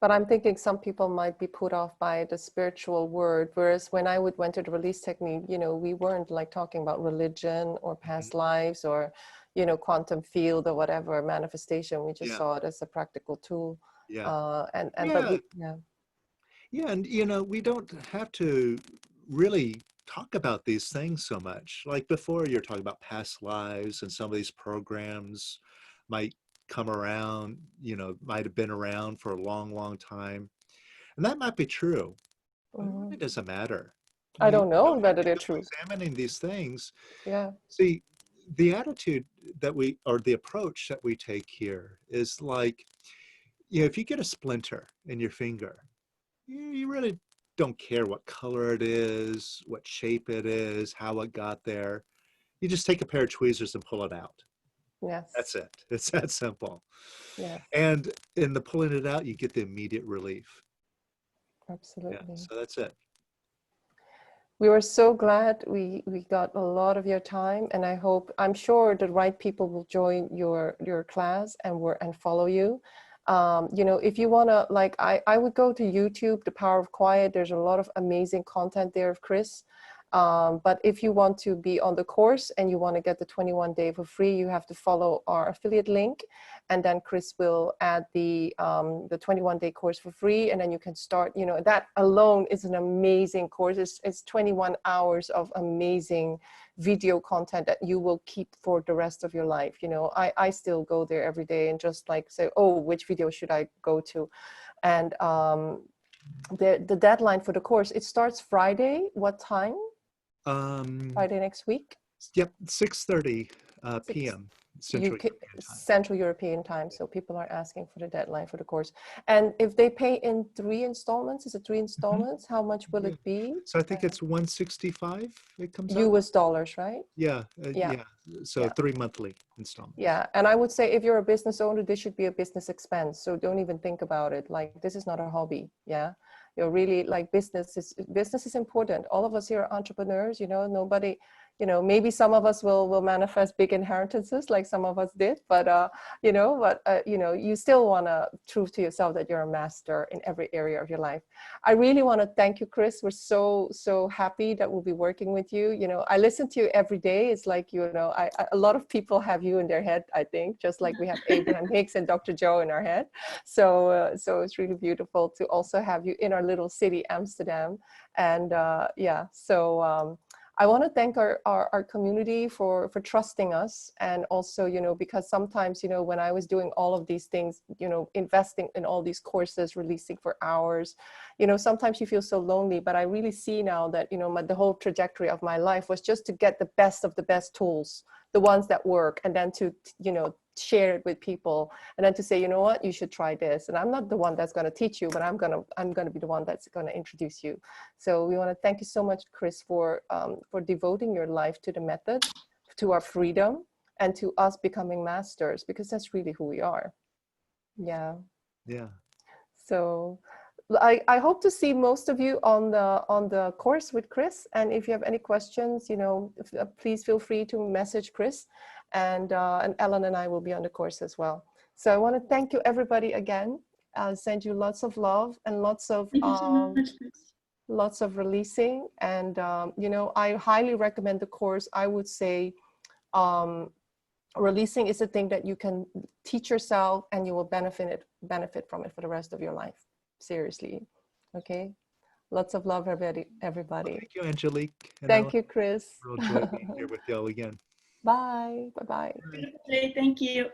But I'm thinking some people might be put off by the spiritual word, whereas when I went to the release technique, we weren't like talking about religion or past lives or, quantum field or whatever manifestation. We just saw it as a practical tool. And we don't have to really talk about these things so much. Like before, you're talking about past lives, and some of these programs might come around, might have been around for a long, long time. And that might be true. But it really doesn't matter. I don't know whether they're true. Examining these things. Yeah. See, the attitude or the approach that we take here is like, if you get a splinter in your finger, you really don't care what color it is, what shape it is, how it got there. You just take a pair of tweezers and pull it out. Yes. That's it. It's that simple. Yeah. And in the pulling it out, you get the immediate relief. Absolutely. Yeah, so that's it. We were so glad we got a lot of your time, and I'm sure the right people will join your class and follow you. If you want to, like, I would go to YouTube, The Power of Quiet. There's a lot of amazing content there of Kris. But if you want to be on the course and you want to get the 21-day for free, you have to follow our affiliate link, and then Kris will add the 21-day course for free, and then you can start. You know, that alone is an amazing course. It's 21 hours of amazing video content that you will keep for the rest of your life. You know, I still go there every day and just like say, oh, which video should I go to? And the deadline for the course, it starts Friday. What time? Friday next week? Yep, 6:30 p.m. Central European time. Central European time. So people are asking for the deadline for the course. And if they pay in 3 installments, is it 3 installments? How much will it be? So I think it's $165. It comes US dollars, right? Yeah, yeah. So 3 monthly installments. Yeah, and I would say if you're a business owner, this should be a business expense. So don't even think about it. Like, this is not a hobby. Yeah, you're really like business is important. All of us here are entrepreneurs. You know, nobody. You know, maybe some of us will manifest big inheritances like some of us did, but you know, you still want to prove to yourself that you're a master in every area of your life. I really want to thank you, Kris. We're so happy that we'll be working with you. You know, I listen to you every day. It's like, you know, a lot of people have you in their head, I think, just like we have Abraham Hicks and Dr. Joe in our head. So it's really beautiful to also have you in our little city, Amsterdam. And yeah, so I want to thank our community for trusting us. And also, you know, because sometimes, you know, when I was doing all of these things, you know, investing in all these courses, releasing for hours, you know, sometimes you feel so lonely. But I really see now that, you know, the whole trajectory of my life was just to get the best of the best tools, the ones that work, and then to, you know, share it with people, and then to say, you know what, you should try this. And I'm not the one that's going to teach you, but I'm going to be the one that's going to introduce you. So we want to thank you so much, Kris, for devoting your life to the method, to our freedom, and to us becoming masters, because that's really who we are. Yeah. So I hope to see most of you on the course with Kris. And if you have any questions, you know, please feel free to message Kris, and Ellen and I will be on the course as well. So I want to thank you, everybody, again. I'll send you lots of love and lots of lots of releasing. And you know, I highly recommend the course. I would say releasing is a thing that you can teach yourself, and you will benefit from it for the rest of your life. Seriously. Okay. Lots of love, everybody. Well, thank you, Angelique. Thank you, Kris. Real joy being here with y'all again. Bye. Bye-bye. Thank you.